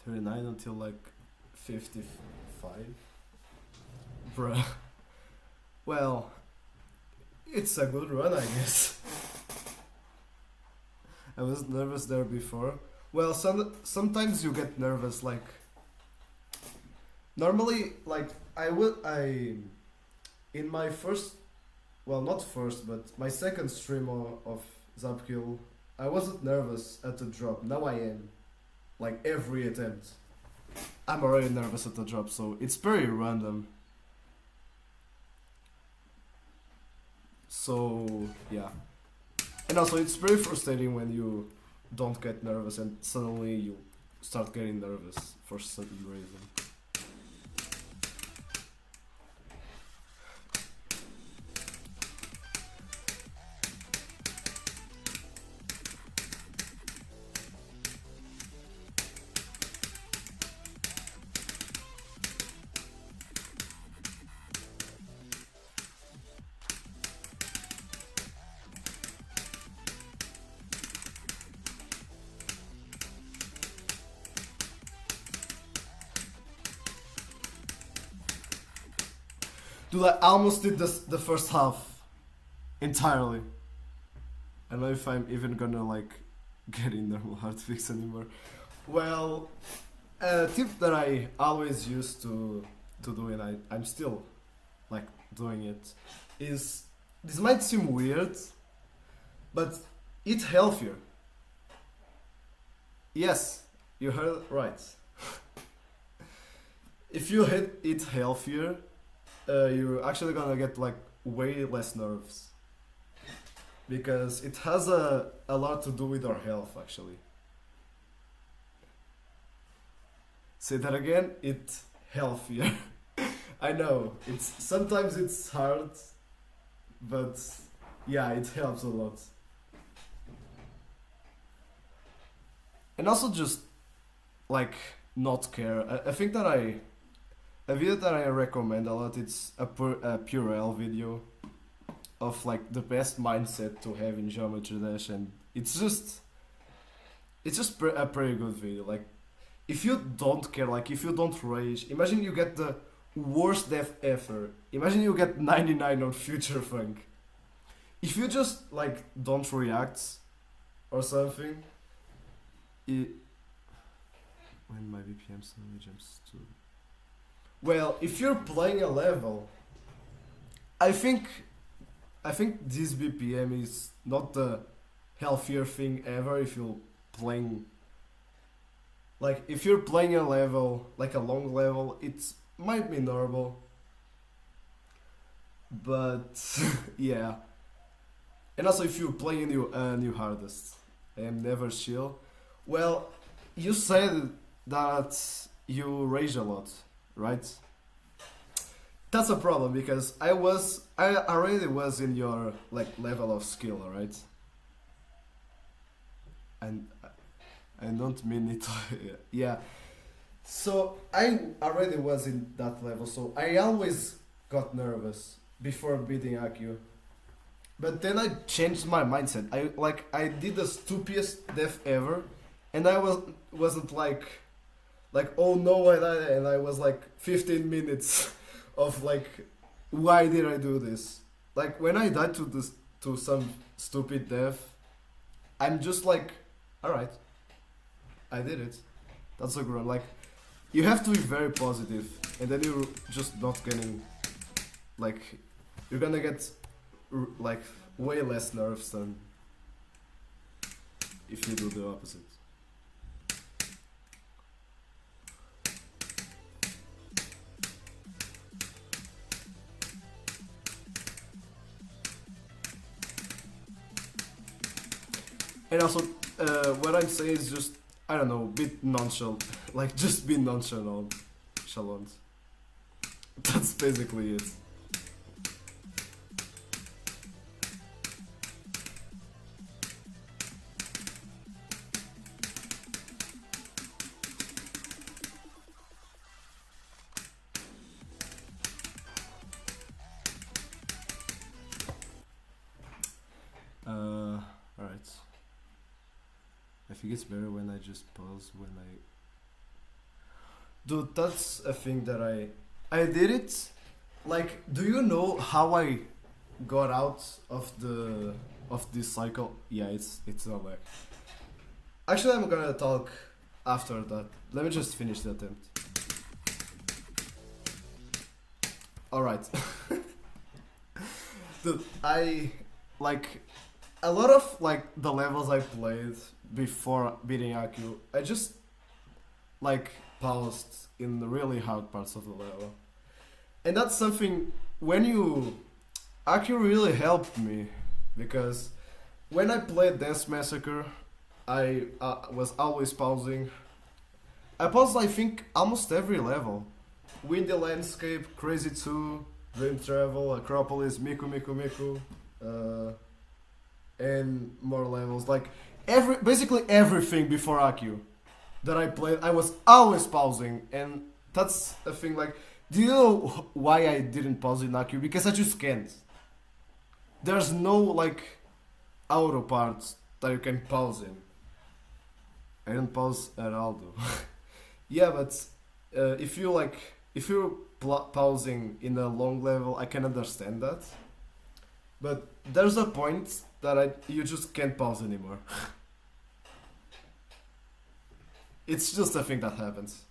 39 until like 55. Bruh. Well, it's a good run, I guess. I was nervous there before. Well, sometimes you get nervous. Like normally, like I in my first, well, not first, but my second stream of ZAPHKIEL, I wasn't nervous at the drop. Now I am. Like every attempt, I'm already nervous at the drop, so it's very random. So yeah, and also it's very frustrating when you don't get nervous and suddenly you start getting nervous for some reason. Dude, I almost did the first half entirely. I don't know if I'm even gonna like get in normal hardfix anymore. Well, a tip that I always used to do, and I'm still like doing it, is this might seem weird, but eat healthier. Yes, you heard right. If you eat healthier, you're actually gonna get like way less nerves, because it has a lot to do with our health actually. Say that again, eat healthier. I know, sometimes it's hard, but yeah, it helps a lot. And also just like not care. I think that a video that I recommend a lot, it's a Purell video of like the best mindset to have in Geometry Dash, and it's just a pretty good video. Like if you don't care, like if you don't rage, imagine you get the worst death ever. Imagine you get 99 on Future Funk. If you just like don't react or something, when my BPM suddenly jumps to... Well, if you're playing a level, I think this BPM is not the healthier thing ever. If you're playing, like if you're playing a level, like a long level, it might be normal, but yeah. And also if you play a new hardest, I am never chill. Well, you said that you rage a lot, right? That's a problem, because I already was in your like level of skill, right? And I don't mean it. Yeah. So I already was in that level, so I always got nervous before beating Akio. But then I changed my mindset. I did the stupidest death ever, and I wasn't like oh no I died, and I was like 15 minutes of like why did I do this? Like when I died to some stupid death, I'm just like, alright, I did it. That's a good one. Like you have to be very positive, and then you're just not getting like, you're gonna get like way less nerves than if you do the opposite. And also, what I'm saying is just, I don't know, be nonchalant. Like, just be nonchalant. Chalant. That's basically it. Alright. I think it's better when I just pause when I Dude, that's a thing that I did it. Like, do you know how I got out of this cycle? Yeah, it's not like. Actually, I'm gonna talk after that. Let me just finish the attempt. All right. Dude, I like a lot of like the levels I played before beating Aku. I just like paused in the really hard parts of the level, and that's something when you Aku really helped me because when I played Dance Massacre, I was always pausing. I paused, I think, almost every level. Windy Landscape, Crazy 2, Dream Travel, Acropolis, Miku Miku Miku, and more levels. Like basically everything before Aku that I played, I was always pausing, and that's a thing. Like, do you know why I didn't pause in Aku? Because I just can't. There's no like auto parts that you can pause in. I didn't pause at all though. Yeah, but if you're pausing in a long level, I can understand that. But there's a point that you just can't pause anymore. It's just a thing that happens.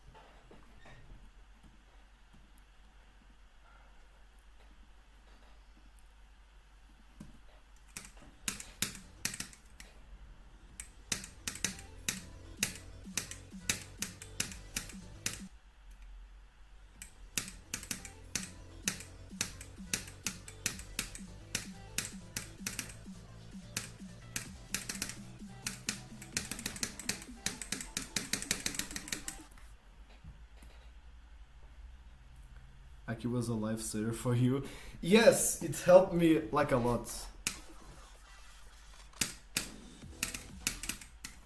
Aki was a lifesaver for you. Yes, it helped me like a lot.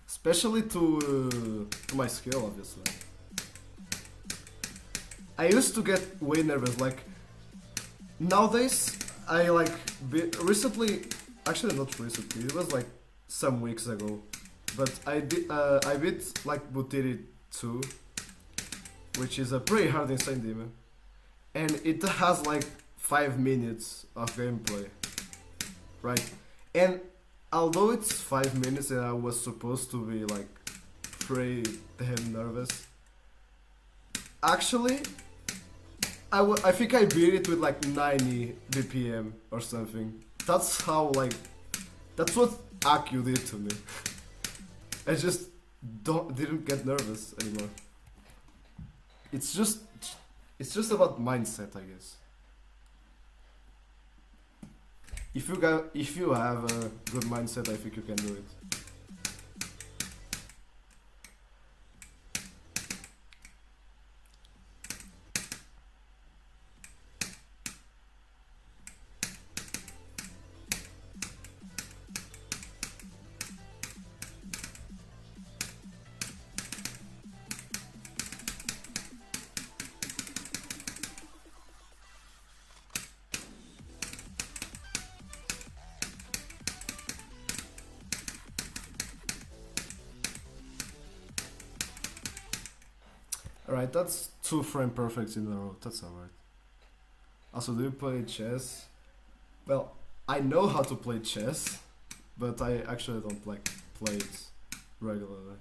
Especially to my skill, obviously. I used to get way nervous. Like nowadays, I like recently. Actually, not recently. It was like some weeks ago. But I beat like Butiri 2, which is a pretty hard insane demon, and it has like 5 minutes of gameplay, right? And although it's 5 minutes and I was supposed to be like pretty damn nervous, actually I think I beat it with like 90 BPM or something. That's how like that's what Aku did to me. I just didn't get nervous anymore. It's just about mindset, I guess. If you have a good mindset, I think you can do it. Alright, that's 2 frame perfects in a row. That's alright. Also, do you play chess? Well, I know how to play chess, but I actually don't like play it regularly.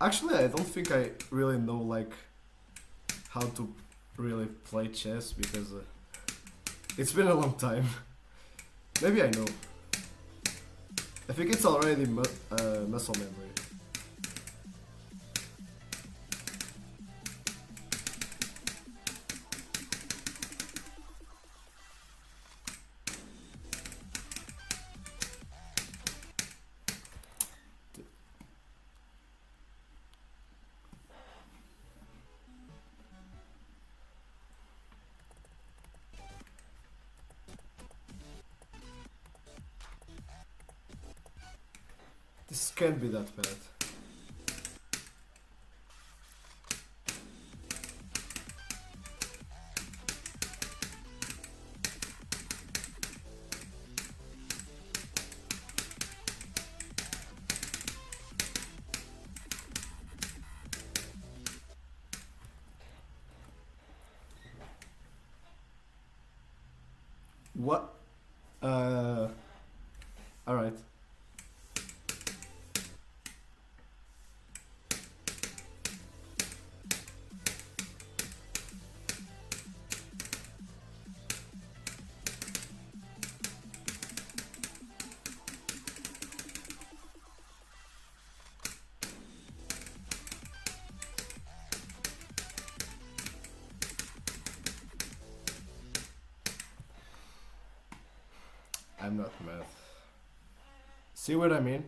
Actually, I don't think I really know like how to really play chess because it's been a long time. Maybe I know. I think it's already muscle memory. This can't be that bad. What? Uh, all right. I'm not mad. See what I mean?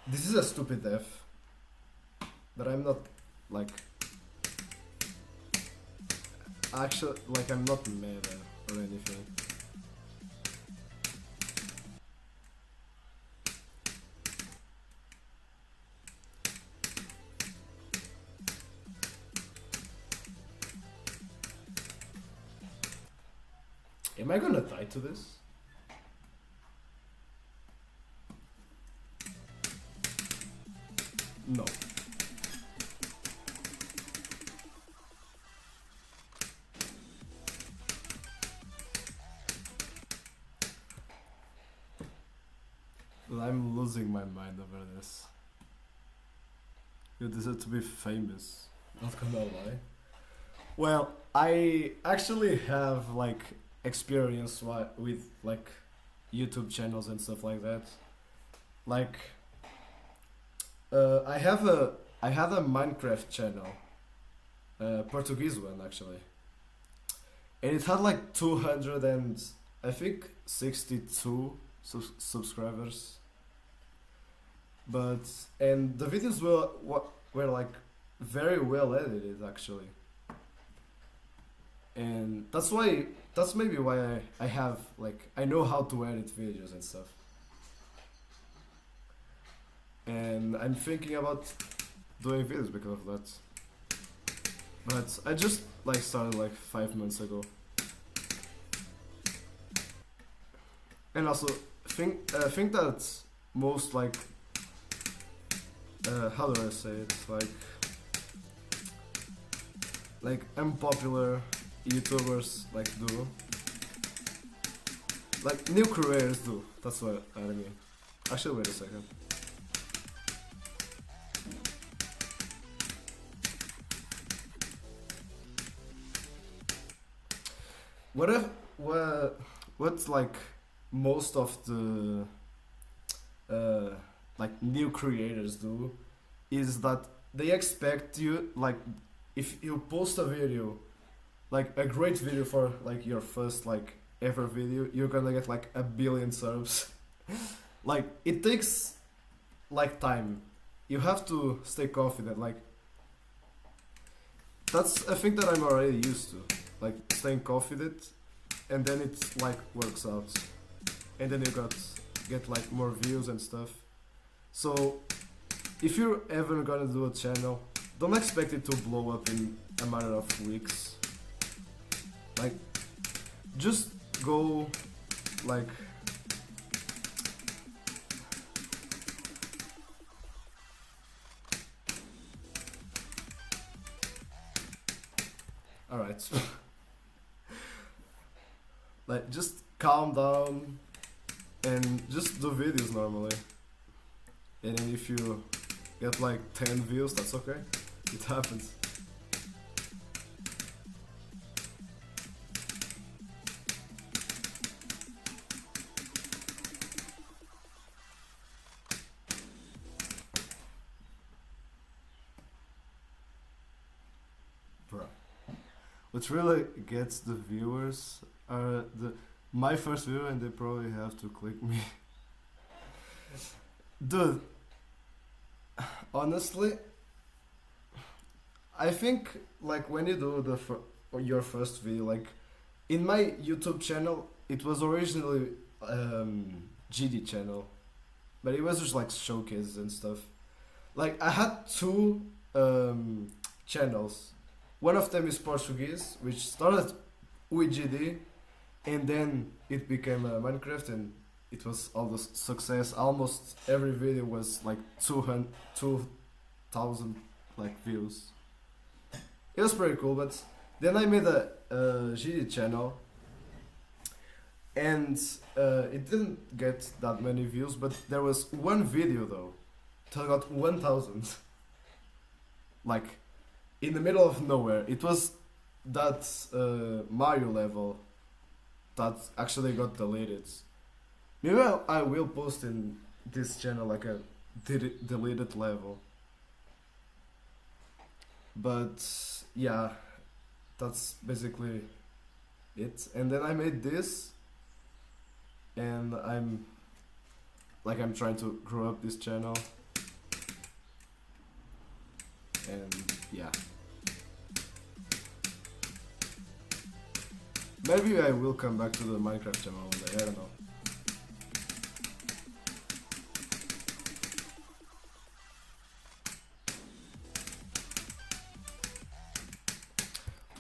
This is a stupid F, but I'm not like actually like I'm not mad or anything. Am I gonna die to this? No. Well, I'm losing my mind over this. You deserve to be famous. Not gonna lie. Well, I actually have like experience with like YouTube channels and stuff like that. Like, I had a Minecraft channel, Portuguese one actually, and it had like 200 and I think 62 subscribers. But and the videos were like very well edited actually, and that's maybe why I have like I know how to edit videos and stuff. And I'm thinking about doing videos because of that. But I just like started like 5 months ago. And also think that most like how do I say it, like unpopular YouTubers like do, like new creators do. That's what I mean. Actually, wait a second. What's like most of the like new creators do is that they expect you, like if you post a video, like a great video for like your first like ever video, you're gonna get like 1 billion subs. Like it takes like time. You have to stay confident. Like that's a thing that I'm already used to, like staying confident, and then it like works out, and then you get like more views and stuff. So if you're ever gonna do a channel, don't expect it to blow up in a matter of weeks. Like just go like alright. Like just calm down and just do videos normally. And then if you get like 10 views, that's okay. It happens. Bro. What really gets the viewers are my first viewer, and they probably have to click me. Dude, honestly, I think like when you do your first video, like in my YouTube channel, it was originally GD channel, but it was just like showcases and stuff. Like I had two channels. One of them is Portuguese, which started with GD, and then it became Minecraft, and it was all the success. Almost every video was like 2,000 like views. It was pretty cool, but Then I made a GD channel, and it didn't get that many views, but there was one video though that got 1,000. Like in the middle of nowhere. It was that Mario level that actually got deleted. Maybe I will post in this channel like a deleted level. But yeah, that's basically it. And then I made this, and I'm trying to grow up this channel, and yeah. Maybe I will come back to the Minecraft channel one day, I don't know.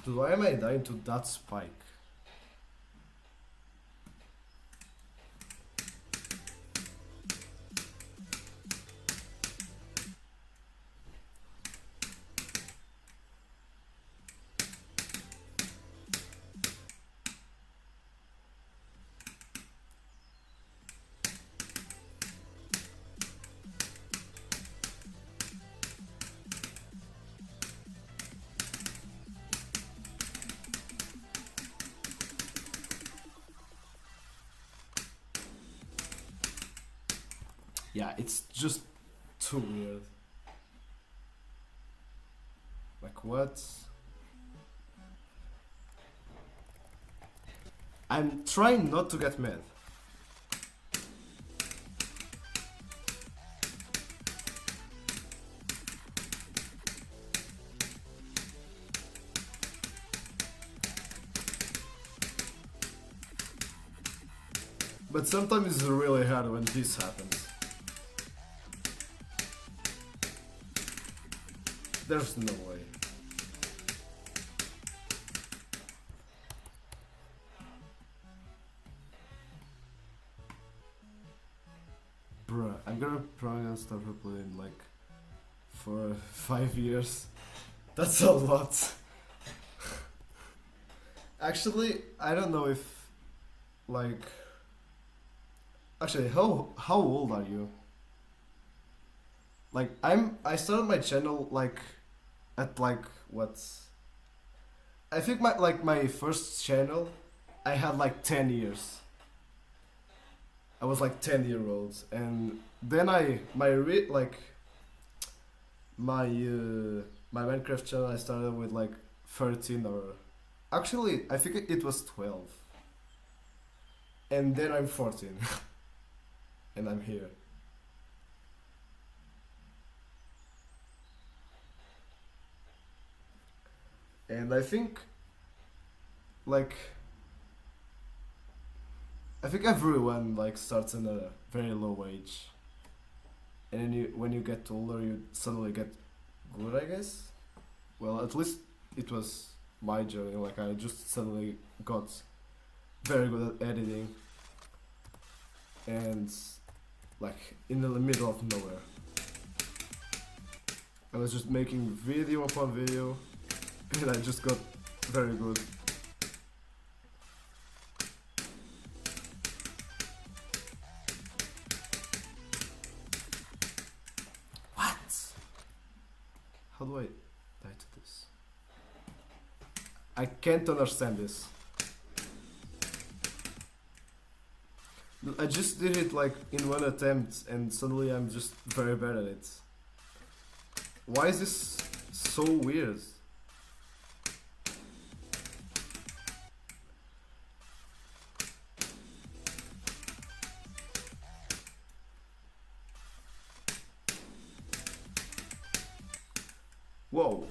Dude, why am I dying to that spike? Yeah, it's just too weird. Like what? I'm trying not to get mad. But sometimes it's really hard when this happens. There's no way. Bruh, I'm probably gonna start playing like for 5 years. That's a lot. Actually, I don't know if like. Actually, how old are you? Like I started my channel like at like what? I think my first channel I had like 10 years. I was like 10-year-old, and then my Minecraft channel I started with like 13, or actually I think it was 12. And then I'm 14 and I'm here. And I think like I think everyone like starts in a very low age, and then when you get older you suddenly get good, I guess. Well, at least it was my journey. Like I just suddenly got very good at editing, and like in the middle of nowhere I was just making video upon video, and I just got very good. What? How do I die to this? I can't understand this. I just did it like in one attempt, and suddenly I'm just very bad at it. Why is this so weird? Whoa.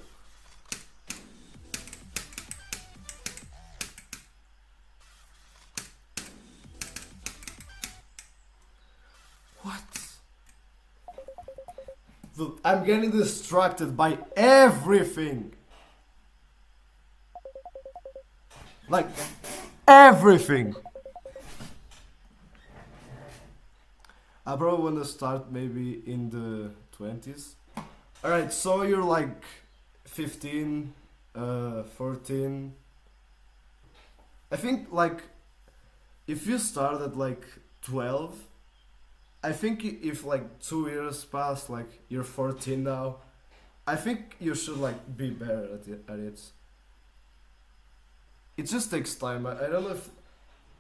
What? Look, I'm getting distracted by everything. Like, everything. I probably want to start maybe in the 20s. Alright, so you're like 15, 14. I think like if you start at like 12, I think if like 2 years pass, like you're 14 now, I think you should like be better at it. It just takes time. I don't know if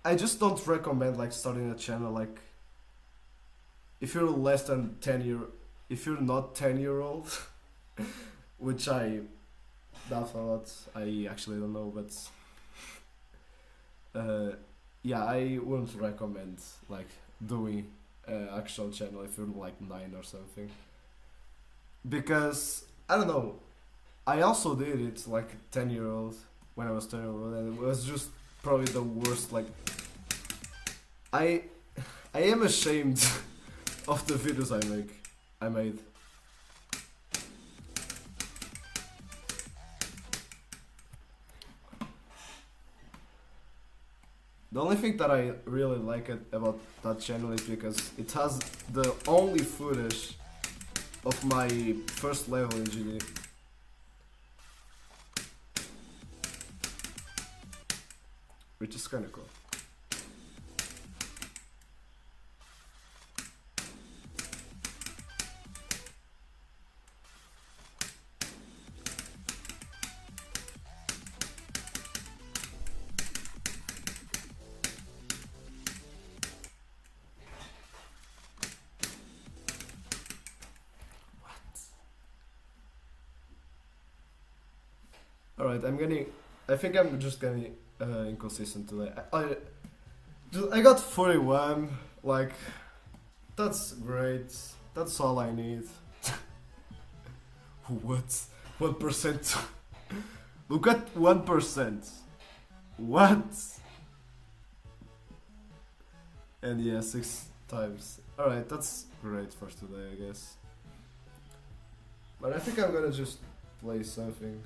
I just don't recommend like starting a channel like if you're less than 10 year, if you're not 10-year old, which I doubt a lot. I actually don't know, but yeah, I wouldn't recommend like doing actual channel if you're like 9 or something, because I don't know. I also did it like 10-year old when I was 10-year old, and it was just probably the worst. Like I I am ashamed of the videos I made. The only thing that I really like about that channel is because it has the only footage of my first level in GD. Which is kinda cool. Alright, I think I'm just getting inconsistent today. I got 41, like, that's great. That's all I need. What? 1%? Look at 1%. What? And yeah, 6 times. Alright, that's great for today, I guess. But I think I'm gonna just play something.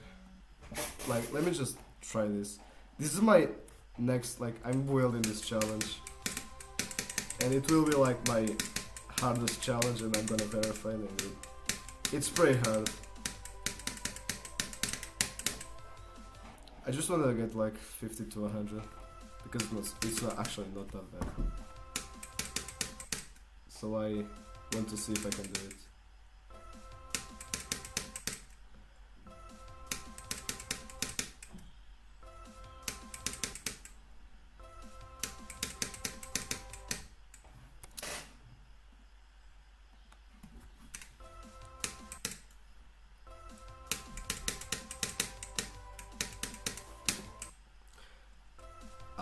Like, let me just try this. This is my next, like, I'm wielding this challenge. And it will be like my hardest challenge, and I'm gonna verify it. It's pretty hard. I just wanna get like 50 to 100. Because it's not actually not that bad. So I want to see if I can do it.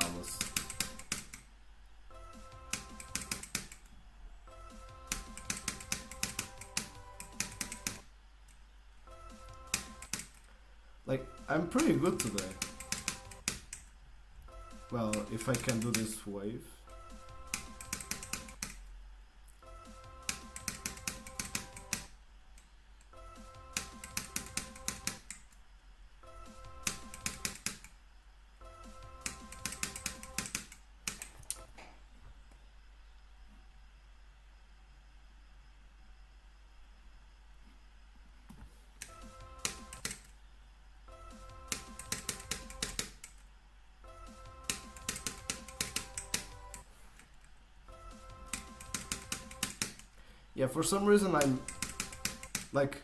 Almost. Like, I'm pretty good today. Well, if I can do this wave. Yeah, for some reason I'm like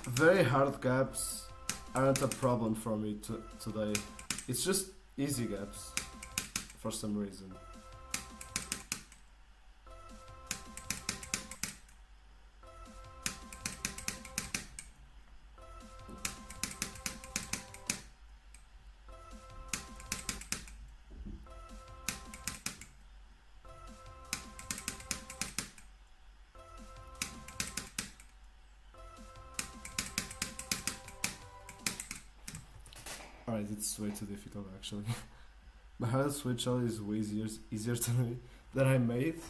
very hard gaps aren't a problem for me today. It's just easy gaps for some reason. Alright, it's way too difficult actually. My hardest switch challenge is way easier to me that I made.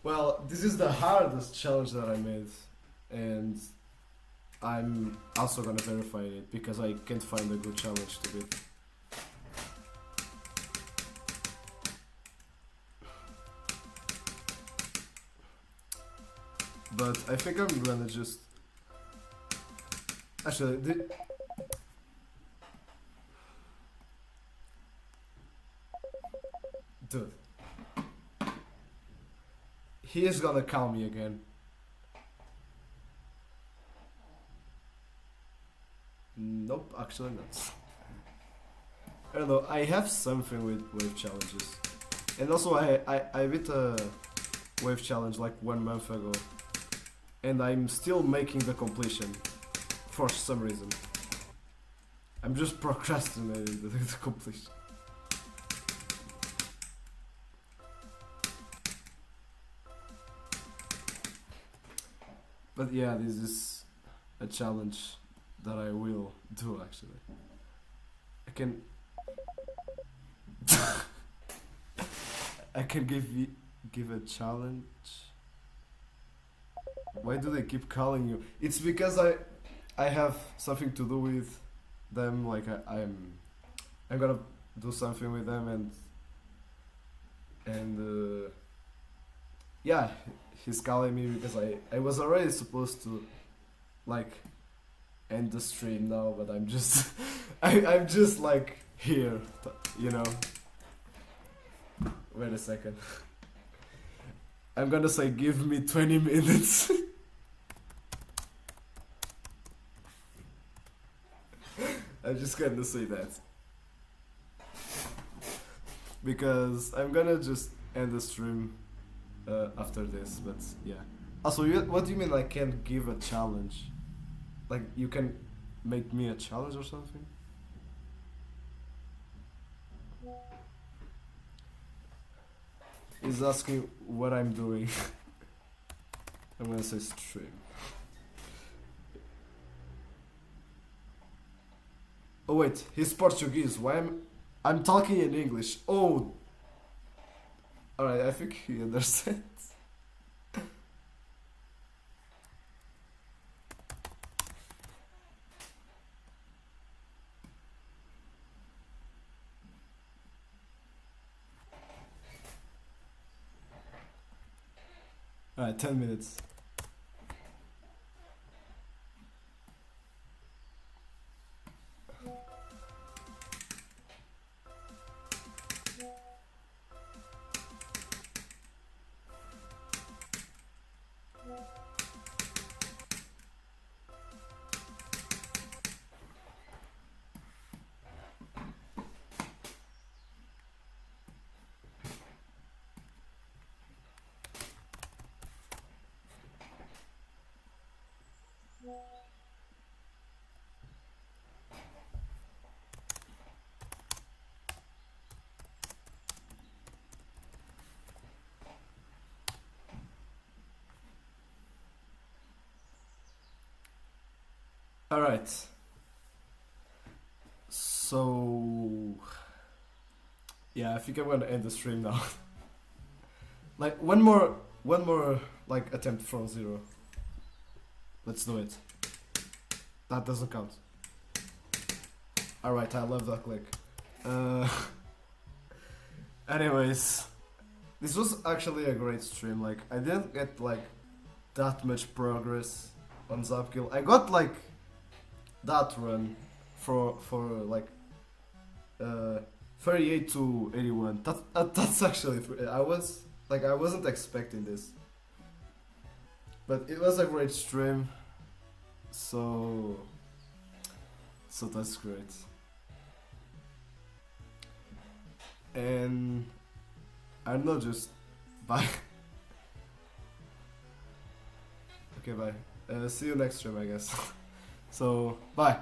Well, this is the hardest challenge that I made, and I'm also gonna verify it because I can't find a good challenge to beat. But I think I'm gonna just... Actually, Dude, he is gonna call me again. Nope, actually not. I don't know, I have something with wave challenges. And also I beat a wave challenge like 1 month ago. And I'm still making the completion. For some reason. I'm just procrastinating the completion. But yeah, this is a challenge that I will do actually. I can I can give a challenge. Why do they keep calling you? It's because I have something to do with them. Like I'm gonna do something with them and yeah, he's calling me because I was already supposed to like end the stream now, but I'm just I'm just like here, you know. Wait a second. I'm gonna say give me 20 minutes. I'm just gonna say that. Because I'm gonna just end the stream after this, but yeah. Also, what do you mean I can't give a challenge? Like, you can make me a challenge or something? He's asking what I'm doing. I'm gonna say stream. Oh wait, he's Portuguese. Why I'm talking in English? Oh, alright. I think he understands. Alright, 10 minutes. Alright. So yeah, I think I'm gonna end the stream now. Like one more like attempt from zero. Let's do it. That doesn't count. Alright, I love that click. Anyways, this was actually a great stream. Like, I didn't get like that much progress on ZAPHKIEL. I got like that run for like 38 to 81. That's actually I wasn't expecting this, but it was a great stream. So that's great. And I don't know, just bye. Okay, bye. See you next stream, I guess. So, bye.